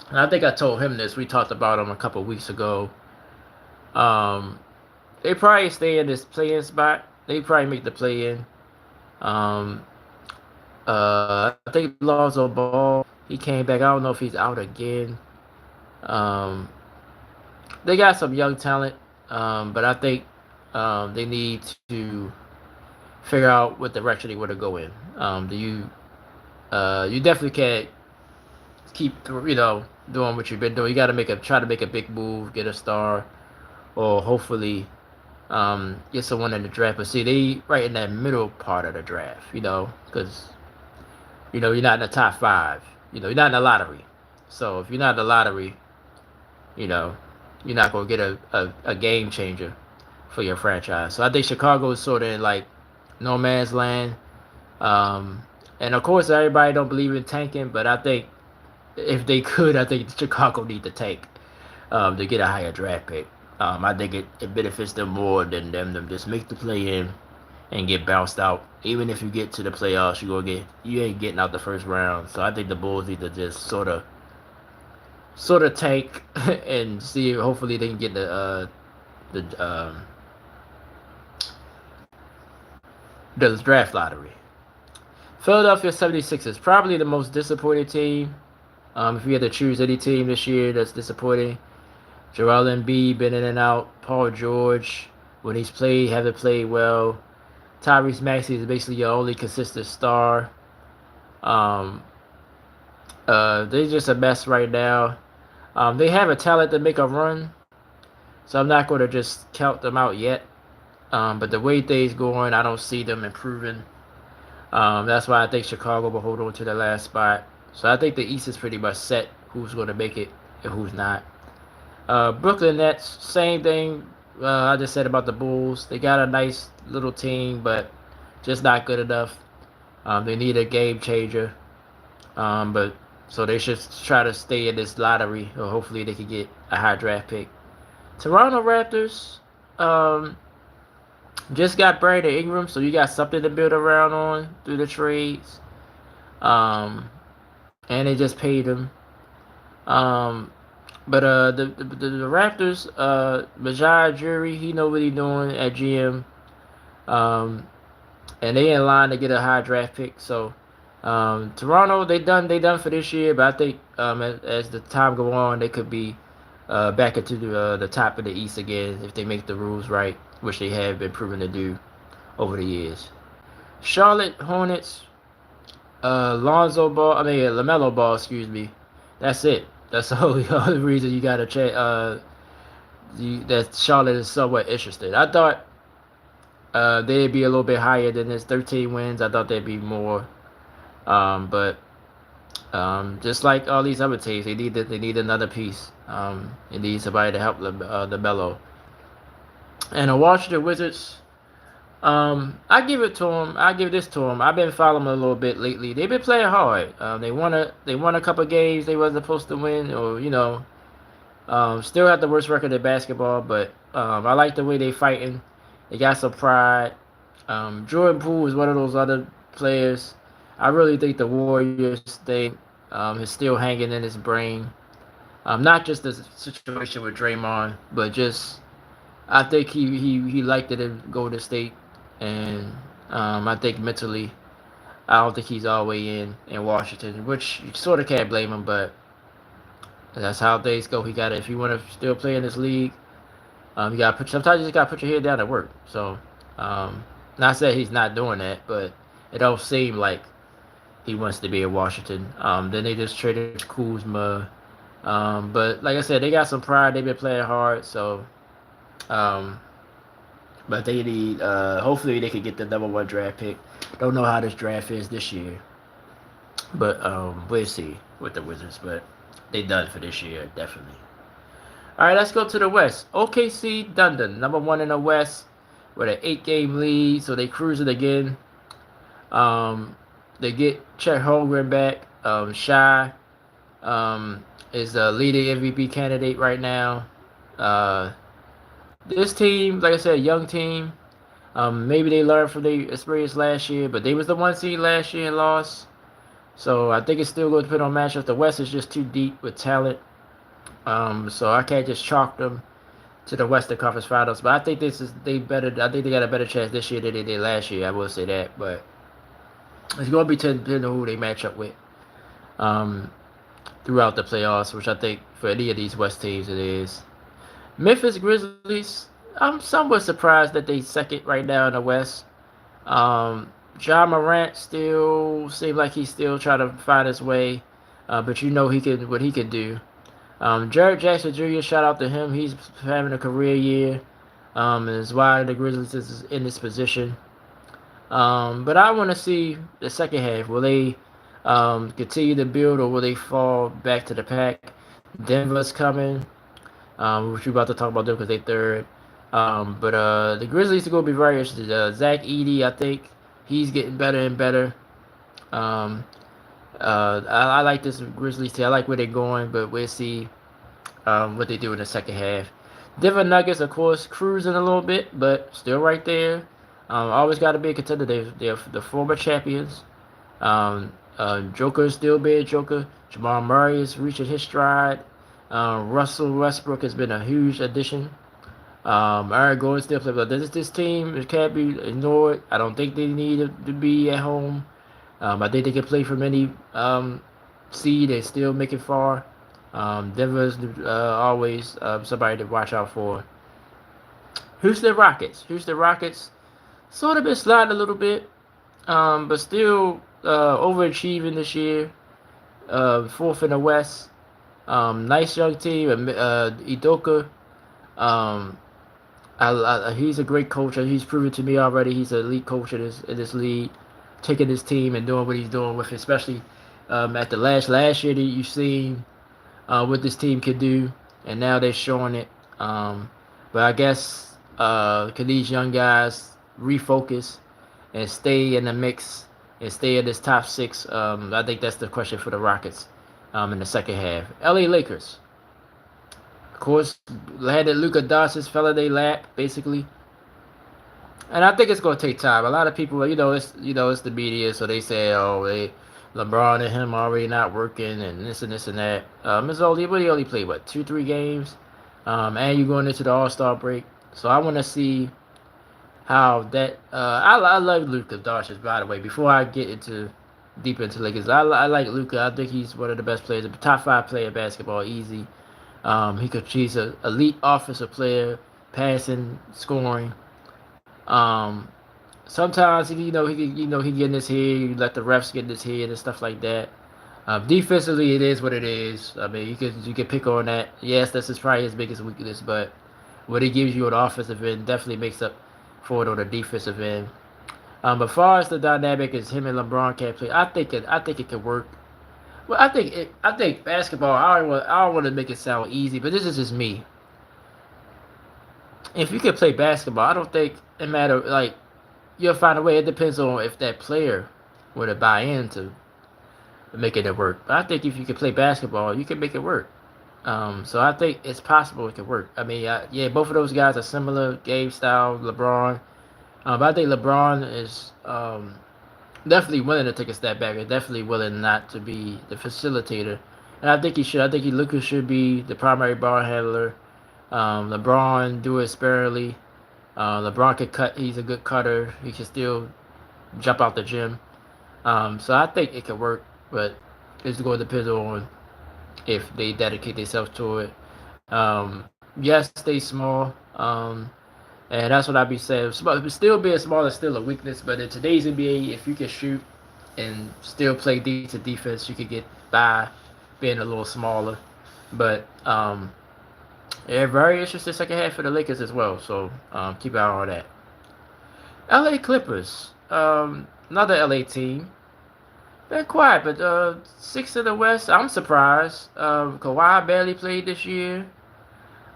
And I think I told him this. We talked about him a couple weeks ago. Um, they probably stay in this play-in spot. They probably make the play-in. Um, I think Lonzo Ball. He came back. I don't know if he's out again. Um, they got some young talent, but I think they need to figure out what direction they want to go in. Do you? You definitely can't keep doing what you've been doing. You got to try to make a big move, get a star, or hopefully get someone in the draft. But see, they right in that middle part of the draft, because you're not in the top five. You're not in the lottery. So if you're not in the lottery, you know, you're not gonna get a game changer for your franchise. So I think Chicago is sort of in like no man's land. Um, and of course, everybody don't believe in tanking, but I think if they could, I think Chicago need to tank to get a higher draft pick. I think it benefits them more than them to just make the play in and get bounced out. Even if you get to the playoffs, you ain't getting out the first round. So I think the Bulls need to just sort of tank and see. Hopefully they can get the the draft lottery. Philadelphia 76ers, probably the most disappointing team. If you had to choose any team this year that's disappointing, Joel Embiid been in and out. Paul George, when he's played, haven't played well. Tyrese Maxey is basically your only consistent star. Um, they're just a mess right now. They have a talent to make a run, so I'm not going to just count them out yet. But the way things going, I don't see them improving. That's why I think Chicago will hold on to the last spot. So I think the East is pretty much set who's going to make it and who's not. Brooklyn Nets, same thing. I just said about the Bulls. They got a nice little team, but just not good enough. They need a game changer. But so they should try to stay in this lottery, or hopefully they can get a high draft pick. Toronto Raptors just got Brandon Ingram, so you got something to build around on through the trades. And they just paid him. Um, but the Raptors, Majai Jury, he know what he doing at GM. And they in line to get a high draft pick. So Toronto, they done for this year, but I think as the time go on, they could be back into the top of the East again if they make the rules right, which they have been proven to do over the years. Charlotte Hornets, LaMelo Ball, excuse me. That's it. That's the only reason you got to check. That Charlotte is somewhat interested. I thought they'd be a little bit higher than this 13 wins. I thought they'd be more. But just like all these other teams, they need another piece. They need somebody to help the Melo. And the Washington Wizards, I give it to them. I give this to them. I've been following them a little bit lately. They've been playing hard. They won a couple games they wasn't supposed to win, or still have the worst record in basketball. But I like the way they fighting. They got some pride. Jordan Poole is one of those other players. I really think the Warriors thing is still hanging in his brain. Not just the situation with Draymond, but just I think he liked it in Golden State, and I think mentally, I don't think he's all the way in Washington, which you sort of can't blame him, but that's how things go. He got to, if you want to still play in this league, you got sometimes you just got to put your head down and work. So, not saying he's not doing that, but it don't seem like he wants to be in Washington. Then they just traded Kuzma. But like I said, they got some pride. They've been playing hard, so. But they need. Hopefully, they can get the #1 draft pick. Don't know how this draft is this year, but we'll see with the Wizards. But they done for this year, definitely. All right, let's go to the West. OKC Thunder, #1 in the West, with an 8-game lead, so they cruising again. They get Chet Holmgren back. Shy is the leading MVP candidate right now. this team, like I said, young team. Maybe they learned from their experience last year, but they was the 1 seed last year and lost. So I think it's still going to depend on matchups. The West is just too deep with talent. So I can't just chalk them to the Western Conference Finals. But I think this is they better. I think they got a better chance this year than they did last year. I will say that. But it's going to be depending on who they match up with um, throughout the playoffs, which I think for any of these West teams it is. Memphis Grizzlies. I'm somewhat surprised that they second right now in the West. John Morant still seems like he's still trying to find his way, but you know he can what he can do. Jared Jackson Jr. Shout out to him. He's having a career year, and is why the Grizzlies is in this position. But I want to see the second half. Will they continue to build, or will they fall back to the pack? Denver's coming, which we're about to talk about them because they third. But the Grizzlies are going to be very interested. Zach Edey, I think he's getting better and better. Um, I like this Grizzlies team. I like where they're going, but we'll see what they do in the second half. Denver Nuggets, of course, cruising a little bit, but still right there. Always got to be a contender. They're the former champions. Joker is still being Joker. Jamal Murray is reaching his stride. Russell Westbrook has been a huge addition. Aaron Gordon still plays, but this team it can't be ignored. I don't think they need to be at home. I think they can play from any seed and still make it far. Denver's always somebody to watch out for. Houston Rockets. Houston Rockets sort of been sliding a little bit, but still overachieving this year. Fourth in the West. Nice young team. Idoka. He's a great coach. He's proven to me already he's an elite coach in this league, taking his team and doing what he's doing with it, especially at the last year that you've seen what this team could do, and now they're showing it. But I guess can these young guys refocus and stay in the mix and stay in this top six? I think that's the question for the Rockets in the second half. LA Lakers. Of course, had that Luka Doncic fell in their lap, basically. And I think it's going to take time. A lot of people, it's the media, so they say, oh, LeBron and him already not working, and this and this and that. He only played what 2-3 games, and you're going into the All-Star break. So I want to see how that. I love Luka Doncic, by the way. Before I get deep into Lakers, I like Luka. I think he's one of the best players, top 5 player in basketball, easy. He's an elite offensive player, passing, scoring. Sometimes he get in his head. You let the refs get in his head and stuff like that. Defensively, it is what it is. I mean, you can pick on that. Yes, that's probably his biggest weakness, but what he gives you on the offensive end definitely makes up for it on the defensive end. But as far as the dynamic is him and LeBron can't play, I think it could work. Well, I think basketball. I don't want to make it sound easy, but this is just me. If you can play basketball, I don't think it matter. Like you'll find a way. It depends on if that player would buy into making it work. But I think if you can play basketball, you can make it work. So I think it's possible it could work. I mean, yeah, both of those guys are similar game style. LeBron, but I think LeBron is definitely willing to take a step back and definitely willing not to be the facilitator. And I think he should. I think Lucas should be the primary ball handler. LeBron do it sparingly. LeBron can cut. He's a good cutter. He can still jump out the gym. So I think it could work, but it's going to depend on if they dedicate themselves to it. Yes, stay small. And that's what I'd be saying. Still being small is still a weakness, but in today's NBA, if you can shoot and still play decent defense, you could get by being a little smaller. But yeah, very interesting second half for the Lakers as well. So keep an eye on that. LA Clippers, another LA team. Been quiet, but 6 in the West. I'm surprised. Kawhi barely played this year.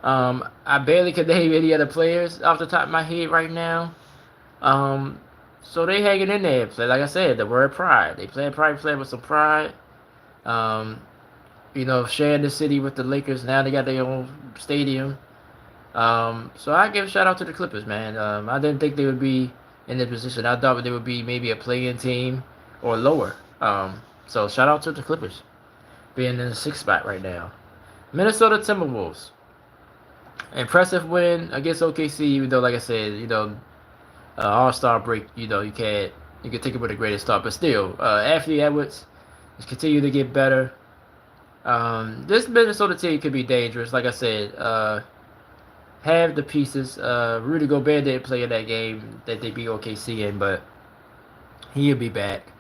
I barely can name any other players off the top of my head right now. So they hanging in there. Like I said, the word pride. They probably playing with some pride. Sharing the city with the Lakers. Now they got their own stadium. So I give a shout out to the Clippers, man. I didn't think they would be in this position. I thought they would be maybe a play-in team or lower. So shout out to the Clippers being in the sixth spot right now. Minnesota Timberwolves. Impressive win against OKC, even though, like I said, All-Star break, you can take it with a greater start, but still, Anthony Edwards is continuing to get better. This Minnesota team could be dangerous. Like I said, have the pieces. Rudy Gobert didn't play in that game that they beat OKC in, but he'll be back.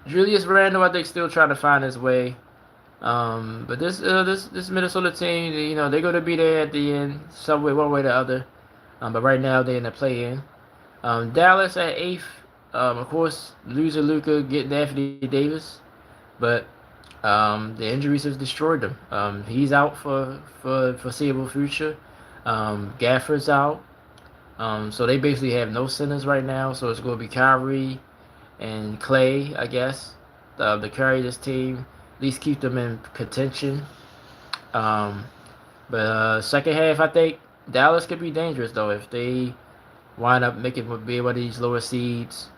Julius Randle, I think, still trying to find his way. But this Minnesota team, they're going to be there at the end, some way, one way or the other. But right now they're in the play-in. Dallas at 8th. Of course, losing Luka, getting Anthony Davis, but the injuries have destroyed them. He's out for foreseeable future. Gafford's out. So they basically have no centers right now. So it's going to be Kyrie and Clay, I guess, to carry this team, at least keep them in contention. But second half, I think Dallas could be dangerous though if they wind up be one of these lower seeds,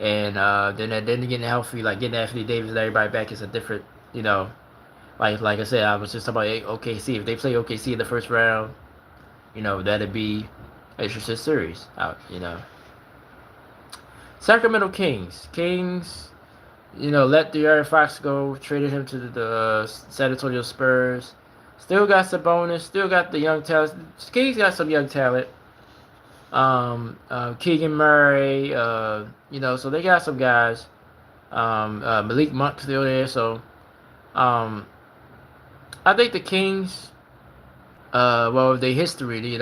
and then getting healthy, like getting Anthony Davis and everybody back is a different, like I said, I was just talking about OKC. If they play OKC in the first round, that'd be an interesting series out. Sacramento Kings, let De'Aaron Fox go, traded him to the San Antonio Spurs. Still got Sabonis, still got the young talent. Kings got some young talent. Keegan Murray, so they got some guys. Malik Monk still there, so I think the Kings, their history, they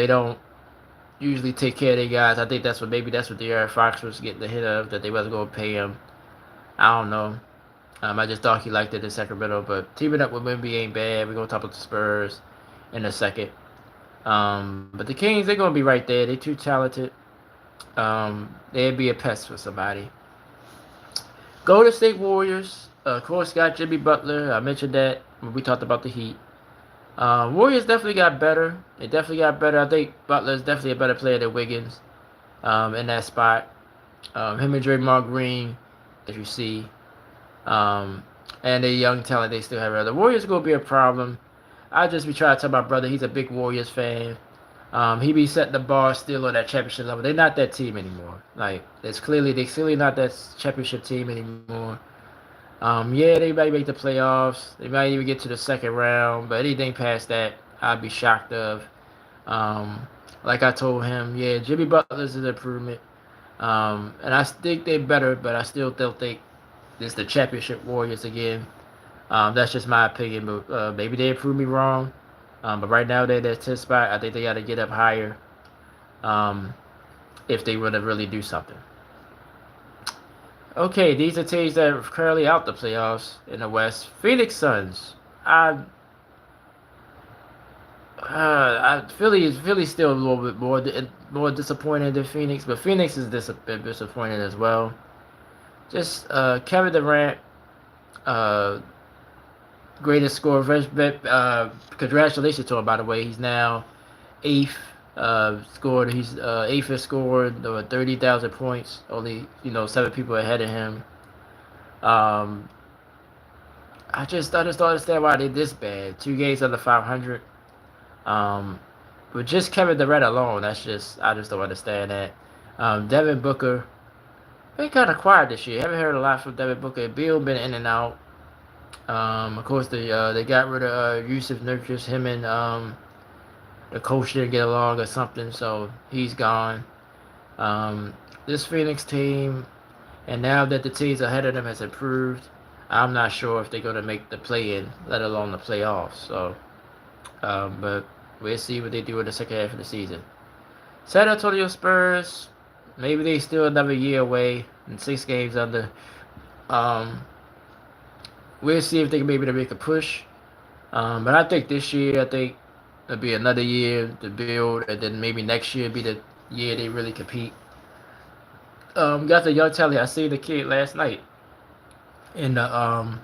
don't usually take care of their guys. I think that's what De'Aaron Fox was getting the hit of, that they wasn't going to pay him. I don't know. I just thought he liked it in Sacramento, but teaming up with Wemby ain't bad. We're going to talk about the Spurs in a second. But the Kings, they're going to be right there. They're too talented. They'd be a pest for somebody. Golden State Warriors, of course, got Jimmy Butler. I mentioned that when we talked about the Heat. Warriors definitely got better. They definitely got better. I think Butler's definitely a better player than Wiggins in that spot. Him and Draymond Green, if you see. And the young talent they still have. The Warriors are going to be a problem. I just be trying to tell my brother, he's a big Warriors fan. He be setting the bar still on that championship level. They're not that team anymore. Like, they're clearly not that championship team anymore. They might make the playoffs. They might even get to the second round. But anything past that, I'd be shocked of. Like I told him, Jimmy Butler's an improvement. And I think they're better, but I still don't think it's the championship Warriors again. That's just my opinion, but maybe they prove me wrong. But right now they're in that 10th spot. I think they got to get up higher if they want to really do something. Okay, these are teams that are currently out the playoffs in the West. Phoenix Suns. Philly's still a little bit more disappointed than Phoenix, but Phoenix is disappointed as well. Just Kevin Durant, greatest scorer. Congratulations to him, by the way. He's now 8th. Scored. He's 8th in scored 30,000 points. Only 7 people ahead of him. I just don't understand why they this bad. 2 games under 500. But just Kevin Durant alone, I just don't understand that. Devin Booker, been kind of quiet this year. Haven't heard a lot from Devin Booker. Beal been in and out. Of course, they got rid of Yusuf Nurkic. Him and the coach didn't get along or something, so he's gone. This Phoenix team, and now that the teams ahead of them has improved, I'm not sure if they're going to make the play-in, let alone the playoffs. So, but we'll see what they do in the second half of the season. San Antonio Spurs, maybe they still another year away and 6 games under. We'll see if they can maybe make a push. But I think this year, it'll be another year to build, and then maybe next year be the year they really compete. Got the young talent. I seen the kid last night in the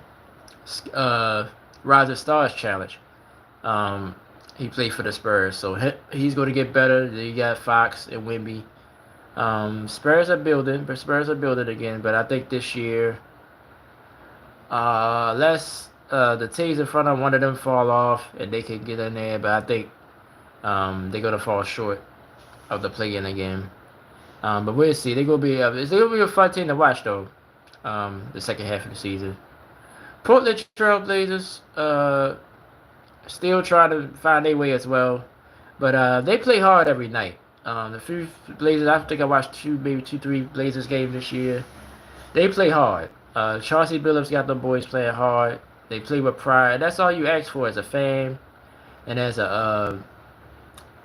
Rise of Stars challenge. He played for the Spurs, so he's going to get better. Then you got Fox and Wemby. Spurs are building, but Spurs are building again. But I think this year, unless the teams in front of one of them fall off and they can get in there, but I think they're gonna fall short of the play-in again. But we'll see. It's gonna be a fun team to watch though. The second half of the season. Portland Trailblazers still trying to find their way as well, but they play hard every night. The few Blazers, I think I watched maybe two, three Blazers games this year. They play hard. Chauncey Billups got them boys playing hard. They play with pride. That's all you ask for as a fan and as a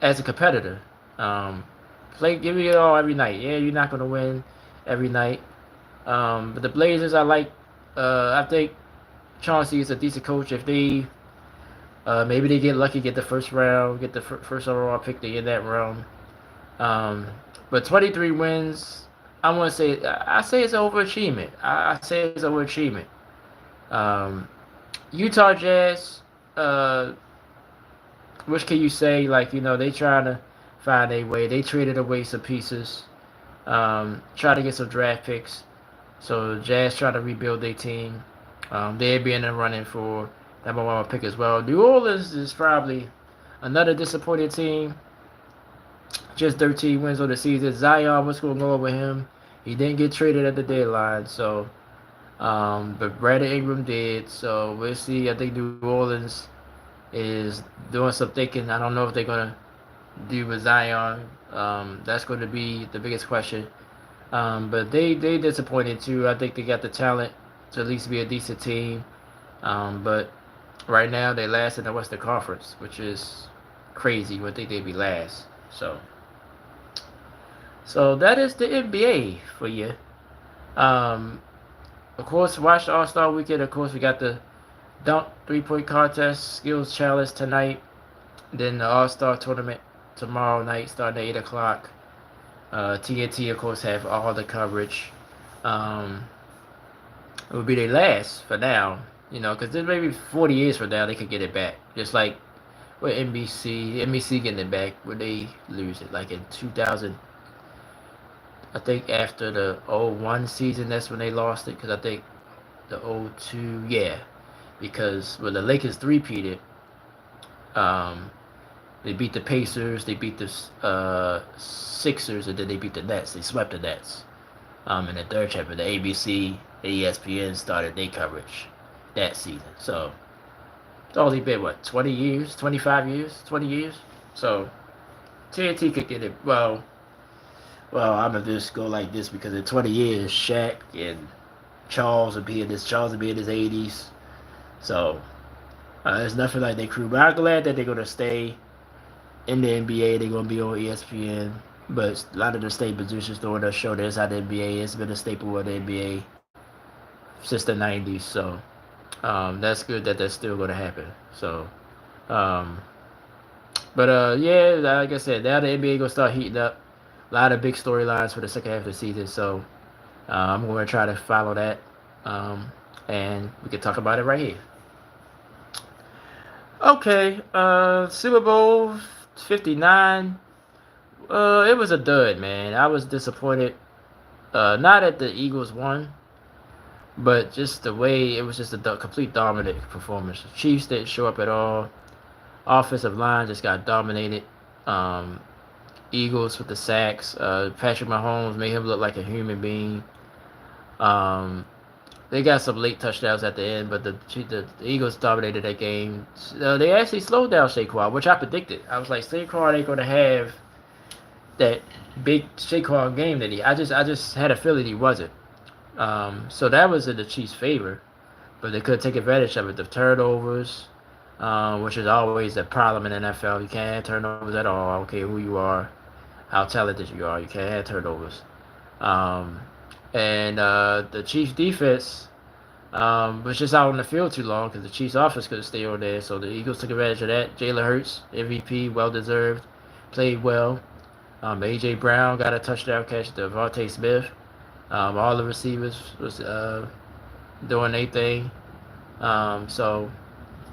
competitor. Give me it all every night. Yeah, you're not gonna win every night. But the Blazers, I think Chauncey is a decent coach. If they maybe they get lucky, get the first round, get the first overall pick, they in that round. But 23 wins, I say it's overachievement. I say it's overachievement. Utah Jazz, which can you say? Like, they trying to find a way. They traded away some pieces, try to get some draft picks. So Jazz trying to rebuild their team. They'll be in the running for number one pick as well. New Orleans is probably another disappointed team. Just 13 wins on the season. Zion, what's going on with him? He didn't get traded at the deadline, so but Brandon Ingram did. So we'll see. I think New Orleans is doing some thinking. I don't know if they're gonna do with Zion. That's going to be the biggest question. But they disappointed too. I think they got the talent to at least be a decent team. But right now they last in the Western Conference, which is crazy. You would think they'd be last. So that is the NBA for you. Of course, watch the All-Star Weekend. Of course, we got the dunk three-point contest, skills challenge tonight. Then the All-Star tournament tomorrow night, starting at 8 o'clock. TNT, of course, have all the coverage. It will be their last for now, because then maybe 40 years from now they could get it back. Just like with NBC getting it back when they lose it, like in 2000. I think after the 01 season, that's when they lost it, because I think the 02, yeah, because when the Lakers three-peated, they beat the Pacers, they beat the Sixers, and then they beat the Nets. They swept the Nets. In the third chapter, the ABC, the ESPN started their coverage that season. So it's only been, 20 years, 25 years, 20 years? So TNT could get it. Well, I'm going to just go like this, because in 20 years, Shaq and Charles will be in his 80s. So there's nothing like their crew. But I'm glad that they're going to stay in the NBA. They're going to be on ESPN. But a lot of the state producers doing the show that's how the NBA has been a staple of the NBA since the 90s. So that's good that that's still going to happen. So, yeah, like I said, now the NBA going to start heating up. A lot of big storylines for the second half of the season. So I'm going to try to follow that. And we can talk about it right here. Okay, Super Bowl 59. It was a dud, man. I was disappointed. Not that the Eagles won, but just the way it was just a complete dominant performance. The Chiefs didn't show up at all. Offensive line just got dominated. Eagles with the sacks. Patrick Mahomes made him look like a human being. They got some late touchdowns at the end, but the Eagles dominated that game. They actually slowed down Saquon, which I predicted. I was like, Saquon ain't going to have that big Saquon game that I just had a feeling he wasn't. So that was in the Chiefs' favor, but they couldn't take advantage of it. The turnovers, which is always a problem in the NFL. You can't have turnovers at all. I don't care who you are, how talented you are. You can't have turnovers. And the Chiefs' defense was just out on the field too long, because the Chiefs' offense couldn't stay on there. So the Eagles took advantage of that. Jalen Hurts, MVP, well-deserved, played well. A.J. Brown got a touchdown catch. Devontae Smith. All the receivers was doing their thing. So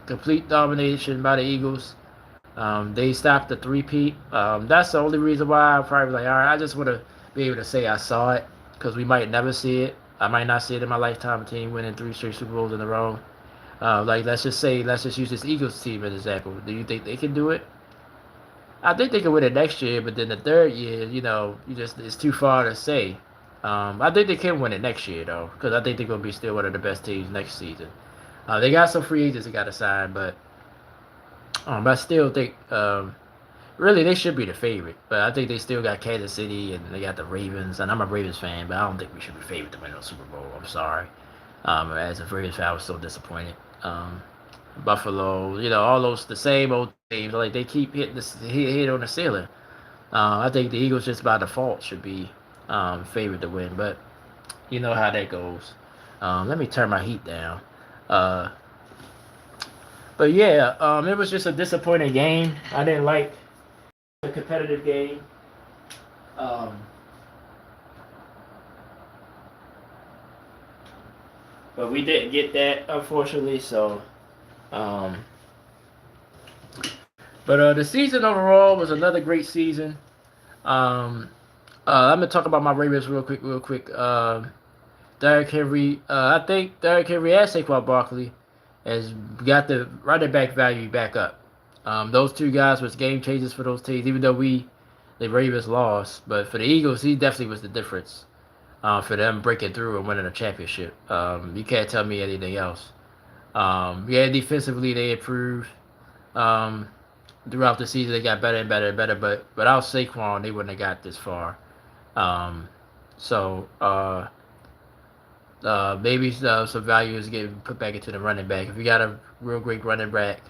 complete domination by the Eagles. They stopped the three-peat. That's the only reason why I'm probably like, all right, I just want to be able to say I saw it because we might never see it. I might not see it in my lifetime. A team winning three straight Super Bowls in a row. Like let's just use this Eagles team as an example. Do you think they can do it? I think they can win it next year, but then the third year, you just it's too far to say. I think they can win it next year though, because I think they're gonna be still one of the best teams next season. They got some free agents they got to sign, but I still think really they should be the favorite. But I think they still got Kansas City and they got the Ravens, and I'm a Ravens fan, but I don't think we should be favored to win the Super Bowl. I'm sorry. As a Ravens fan, I was so disappointed. Buffalo, all those the same old teams. Like they keep hitting hit on the ceiling. I think the Eagles just by default should be favored to win, but you know how that goes. Let me turn my heat down. Uh, but yeah, it was just a disappointing game. I didn't like the competitive game. Um, but we didn't get that unfortunately. Um, but the season overall was another great season. Um, I'm gonna talk about my Ravens real quick. Derrick Henry. I think Derrick Henry and Saquon Barkley has got the running back value back up. Those two guys was game changers for those teams, even though the Ravens lost. But for the Eagles, he definitely was the difference for them breaking through and winning a championship. You can't tell me anything else. Yeah, defensively they improved. Um, Throughout the season, they got better and better and better. But without Saquon, they wouldn't have got this far. Um, so maybe some value is getting put back into the running back. If you got a real great running back,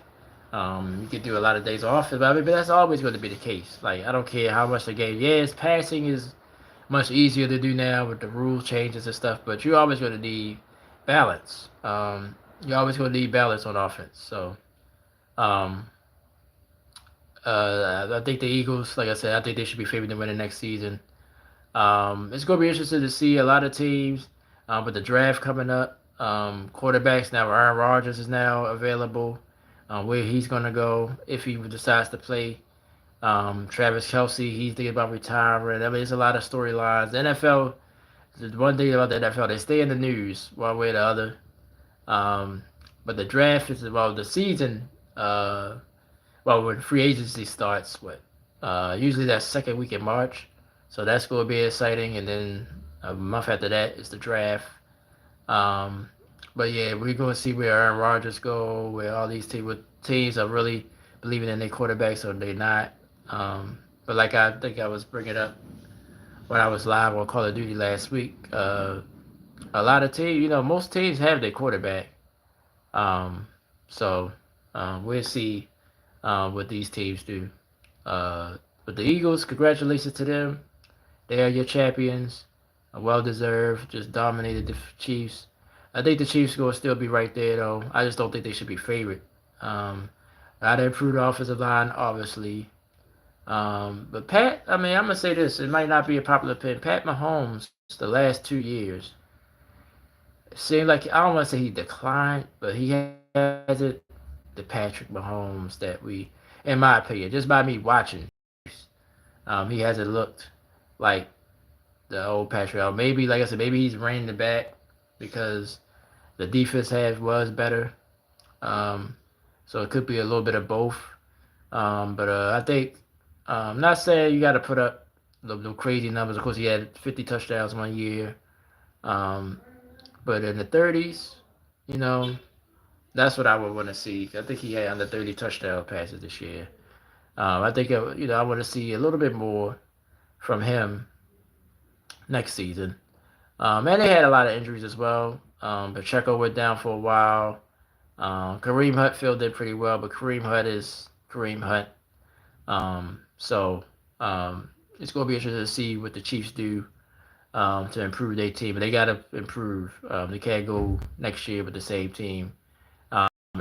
you can do a lot of things off it. But I mean, but that's always going to be the case. Like I don't care how much the game. Yes, passing is much easier to do now with the rule changes and stuff. But you're always going to need balance. You're always going to need balance on offense. So. Um, I think the Eagles, like I said, I think they should be favored to win the next season. It's going to be interesting to see a lot of teams with the draft coming up. Quarterbacks now, Aaron Rodgers is now available. Where he's going to go if he decides to play. Travis Kelsey, he's thinking about retiring. I mean, there's a lot of storylines. The NFL, the one thing about the NFL, they stay in the news one way or the other. Um, but the draft is, well, the season, when free agency starts, usually that second week in March. So that's going to be exciting. And then a month after that is the draft. Um, but yeah, we're going to see where Aaron Rodgers go, where all these teams are really believing in their quarterbacks or they're not. But like I think I was bringing up when I was live on Call of Duty last week, a lot of teams, most teams have their quarterback. Um, so we'll see what these teams do. But the Eagles, congratulations to them. They are your champions. Well deserved. Just dominated the Chiefs. I think the Chiefs will still be right there, though. I just don't think they should be favored. Gotta improve the offensive line, obviously. But Pat, I mean, I'm gonna say this. It might not be a popular opinion. Pat Mahomes, the last 2 years, it seemed like I don't want to say he declined, but he hasn't the Patrick Mahomes that in my opinion, just by me watching, he hasn't looked like the old Patrick. Maybe, like I said, maybe he's reining it back because the defense was better. Um, so it could be a little bit of both. But I think I'm not saying you got to put up the crazy numbers. Of course, he had 50 touchdowns one year. Um, but in the 30s, you know, that's what I would want to see. I think he had under 30 touchdown passes this year. I think I want to see a little bit more from him next season. And they had a lot of injuries as well. Pacheco went down for a while. Kareem Hunt filled in pretty well, but Kareem Hunt is Kareem Hunt. So it's going to be interesting to see what the Chiefs do to improve their team. But they got to improve. They can't go next year with the same team.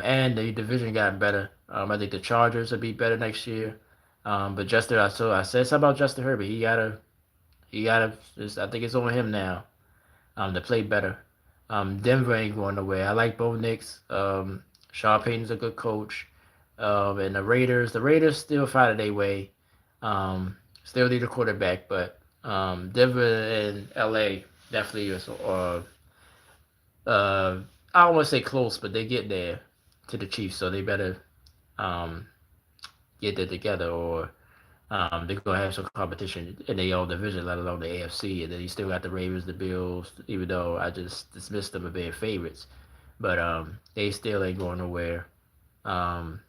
And the division got better. I think the Chargers will be better next year. But I said something about Justin Herbert. He gotta. I think it's on him now. To play better. Denver ain't going nowhere. I like Bo Nix. Sean Payton's a good coach. And the Raiders still find their way. Still need a quarterback, but Denver and LA definitely is. Uh, I don't want to say close, but they get there to the Chiefs, so they better um, get it together, or they're gonna have some competition in their own division, let alone the AFC. And then you still got the Ravens, the Bills, even though I just dismissed them as being favorites, but they still ain't going nowhere. Um,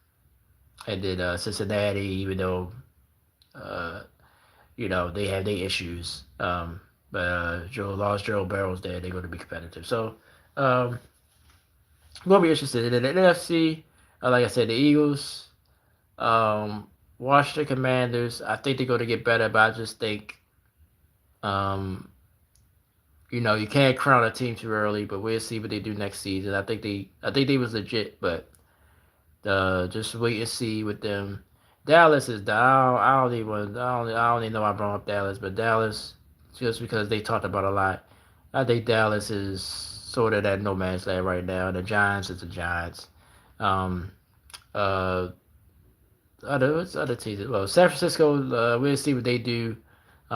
and then Cincinnati, even though uh, they have their issues, but Joe Barrow's there, they're going to be competitive. So um, I'm gonna be interested in the NFC. Like I said, the Eagles, um, Washington Commanders. I think they're going to get better, but I just think um, you can't crown a team too early. But we'll see what they do next season. I think they was legit, but just wait and see with them. Dallas is down. I don't even know I brought up Dallas, but Dallas, just because they talked about a lot, I think Dallas is sort of that no man's land right now. The Giants is the Giants. Um, uh, other teams. Well, San Francisco, we'll see what they do.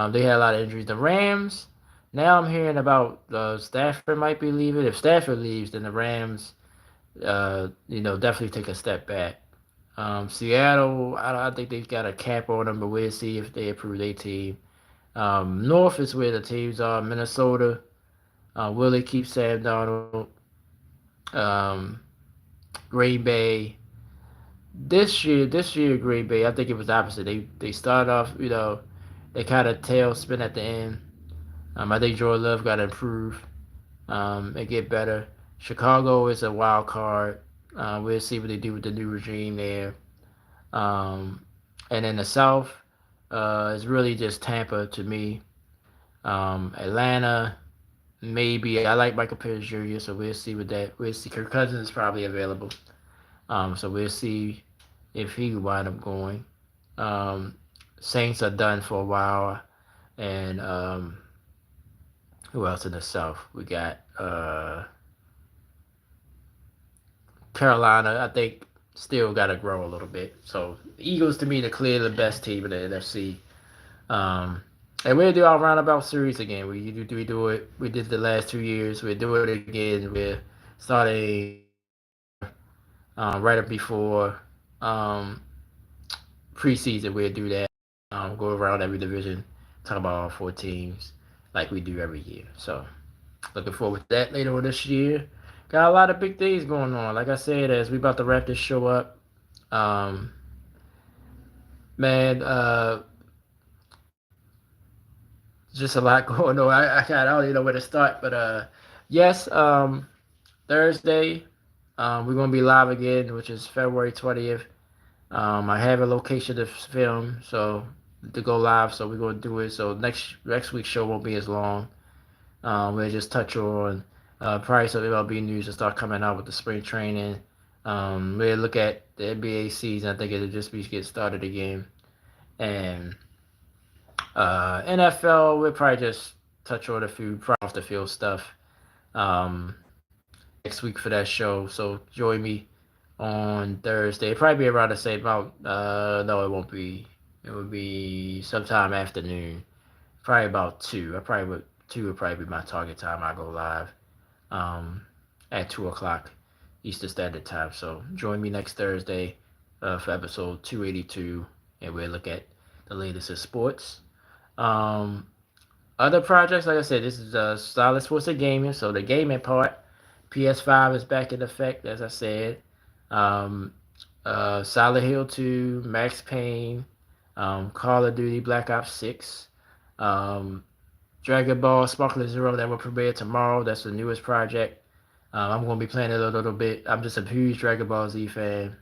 They had a lot of injuries. The Rams. Now I'm hearing about Stafford might be leaving. If Stafford leaves, then the Rams, definitely take a step back. Seattle, I think they got a cap on them, but we'll see if they improve their team. North is where the teams are. Minnesota, will they keep Sam Donald? Um, Green Bay. This year, Green Bay, I think it was the opposite. They started off, they kind of tailspin at the end. I think Jordan Love got to improve and get better. Chicago is a wild card. We'll see what they do with the new regime there. Um, and in the South, it's really just Tampa to me. Atlanta, maybe. I like Michael Pierce Jr., so we'll see with that. We'll see. Kirk Cousins is probably available. So we'll see if he wind up going. Um, Saints are done for a while. And who else in the South? We got Carolina, I think, still got to grow a little bit. So Eagles, to me, the clearly the best team in the NFC. Um, and we'll do our roundabout series again. We do it. We did the last 2 years. We'll do it again. We're starting right up before um, preseason. We'll do that. Go around every division, talk about all four teams like we do every year. So looking forward to that later on this year. Got a lot of big things going on. Like I said, as we about to wrap this show up, um, man, just a lot going on. I don't even know where to start, but yes, Thursday, we're gonna be live again, which is February 20th. I have a location to film, so to go live, so we're gonna do it. So next week's show won't be as long. We'll just touch on probably some MLB news to start coming out with the spring training. We'll look at the NBA season. I think it'll just be get started again. And NFL, we'll probably just touch on a few off the field stuff next week for that show. So join me on Thursday. It'll probably be around the same amount. No, it won't be. It would be sometime afternoon. Probably about 2. I probably would 2 would probably be my target time. I go live at 2 o'clock Eastern Standard Time. So join me next Thursday for episode 282, and we'll look at the latest in sports. Other projects, like I said, this is Solid Sports and Gaming. So the gaming part, PS5 is back in effect, as I said. Silent Hill 2, Max Payne, Call of Duty Black Ops 6, Dragon Ball Sparkle Zero that will premiere tomorrow. That's the newest project. I'm going to be playing it a little bit. I'm just a huge Dragon Ball Z fan.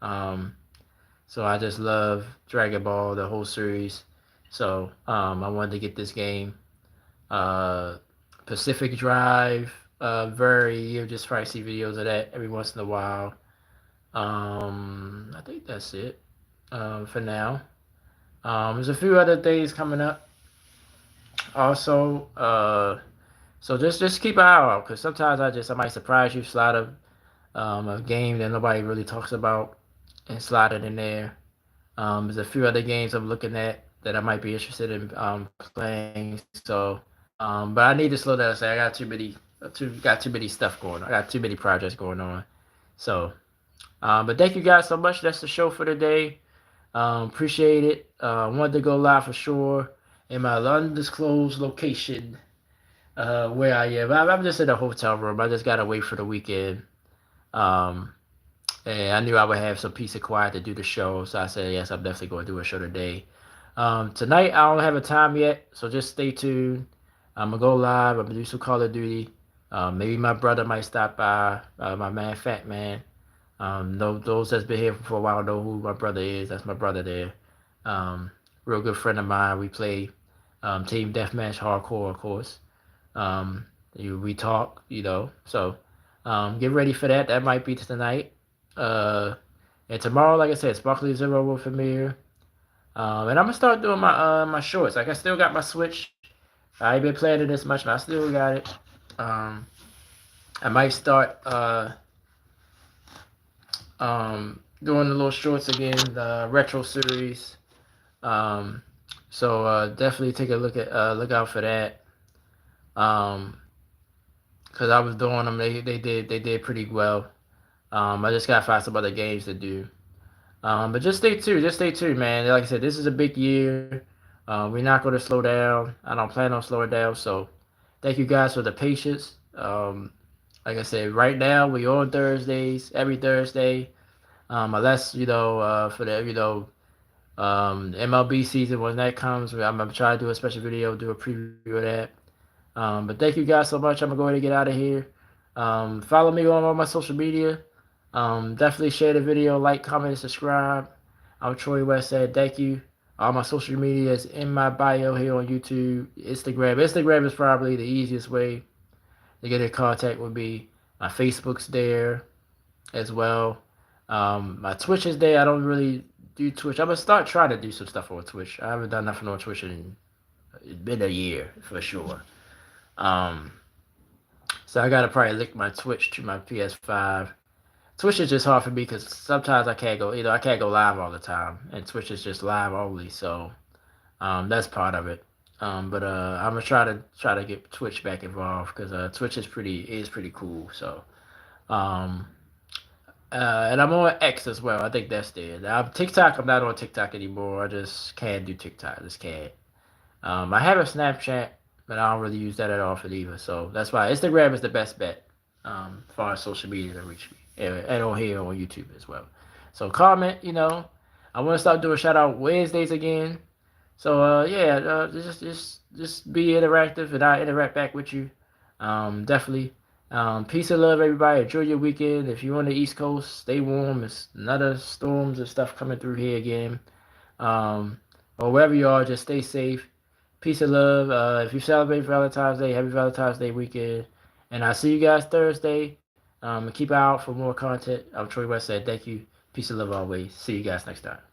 So I just love Dragon Ball, the whole series. So I wanted to get this game. Pacific Drive, you'll just probably see videos of that every once in a while. I think that's it for now. There's a few other things coming up. Also, so just keep an eye out, because sometimes I might surprise you, slide a game that nobody really talks about, and slide it in there. There's a few other games I'm looking at that I might be interested in playing. So, but I need to slow down. Say I got too many stuff going on. I got too many projects going on. So, but thank you guys so much. That's the show for today. Appreciate it. Wanted to go live for sure in my undisclosed location where I am. I'm just in a hotel room. I just gotta wait for the weekend. Um, and I knew I would have some peace and quiet to do the show, so I said yes, I'm definitely going to do a show today. Tonight I don't have a time yet, so just stay tuned. I'm gonna go live. I'm gonna do some Call of Duty. Maybe my brother might stop by. My man, Fat Man. Those that's been here for a while know who my brother is. That's my brother there. Um, Real good friend of mine. We play team deathmatch hardcore, of course. We talk, So get ready for that. That might be tonight. Uh, and tomorrow, like I said, Sparkly Zero will premiere. And I'm gonna start doing my shorts. Like I still got my Switch. I ain't been playing it this much, but I still got it. Um, I might start doing the little shorts again, the retro series. Um, so definitely take a look out for that. Cause I was doing them, they did pretty well. I just gotta find some other games to do. But just stay tuned, man. Like I said, this is a big year. We're not gonna slow down. I don't plan on slowing down. So thank you guys for the patience. Like I said, right now we on Thursdays, every Thursday. Unless for the MLB season when that comes, I'm gonna try to do a special video, do a preview of that. But thank you guys so much. I'm gonna go ahead and get out of here. Follow me on all my social media. Definitely share the video, like, comment, subscribe. I'm Troy West said thank you. All my social media is in my bio here on YouTube, Instagram. Instagram is probably the easiest way to get in contact with me. My Facebook's there as well. My Twitch is there. I don't really do Twitch. I'm gonna start trying to do some stuff on Twitch. I haven't done nothing on Twitch in it's been a year for sure. Um, so I gotta probably link my Twitch to my PS5. Twitch is just hard for me because sometimes I can't go. I can't go live all the time, and Twitch is just live only. So that's part of it. But I'm gonna try to get Twitch back involved because Twitch is pretty cool. So um, and I'm on X as well. I think that's there. Now, TikTok, I'm not on TikTok anymore. I just can't do TikTok. I just can't. I have a Snapchat, but I don't really use that at all for either. So that's why Instagram is the best bet as far as social media to reach me. And on here on YouTube as well. So comment, I want to start doing shout out Wednesdays again. So yeah, just be interactive and I interact back with you. Definitely. Peace and love, everybody. Enjoy your weekend. If you're on the East Coast, stay warm. It's another storms and stuff coming through here again. Or wherever you are, just stay safe. Peace and love. If you celebrate Valentine's Day, happy Valentine's Day weekend. And I'll see you guys Thursday. Keep out for more content. I'm Troy West said thank you. Peace and love always. See you guys next time.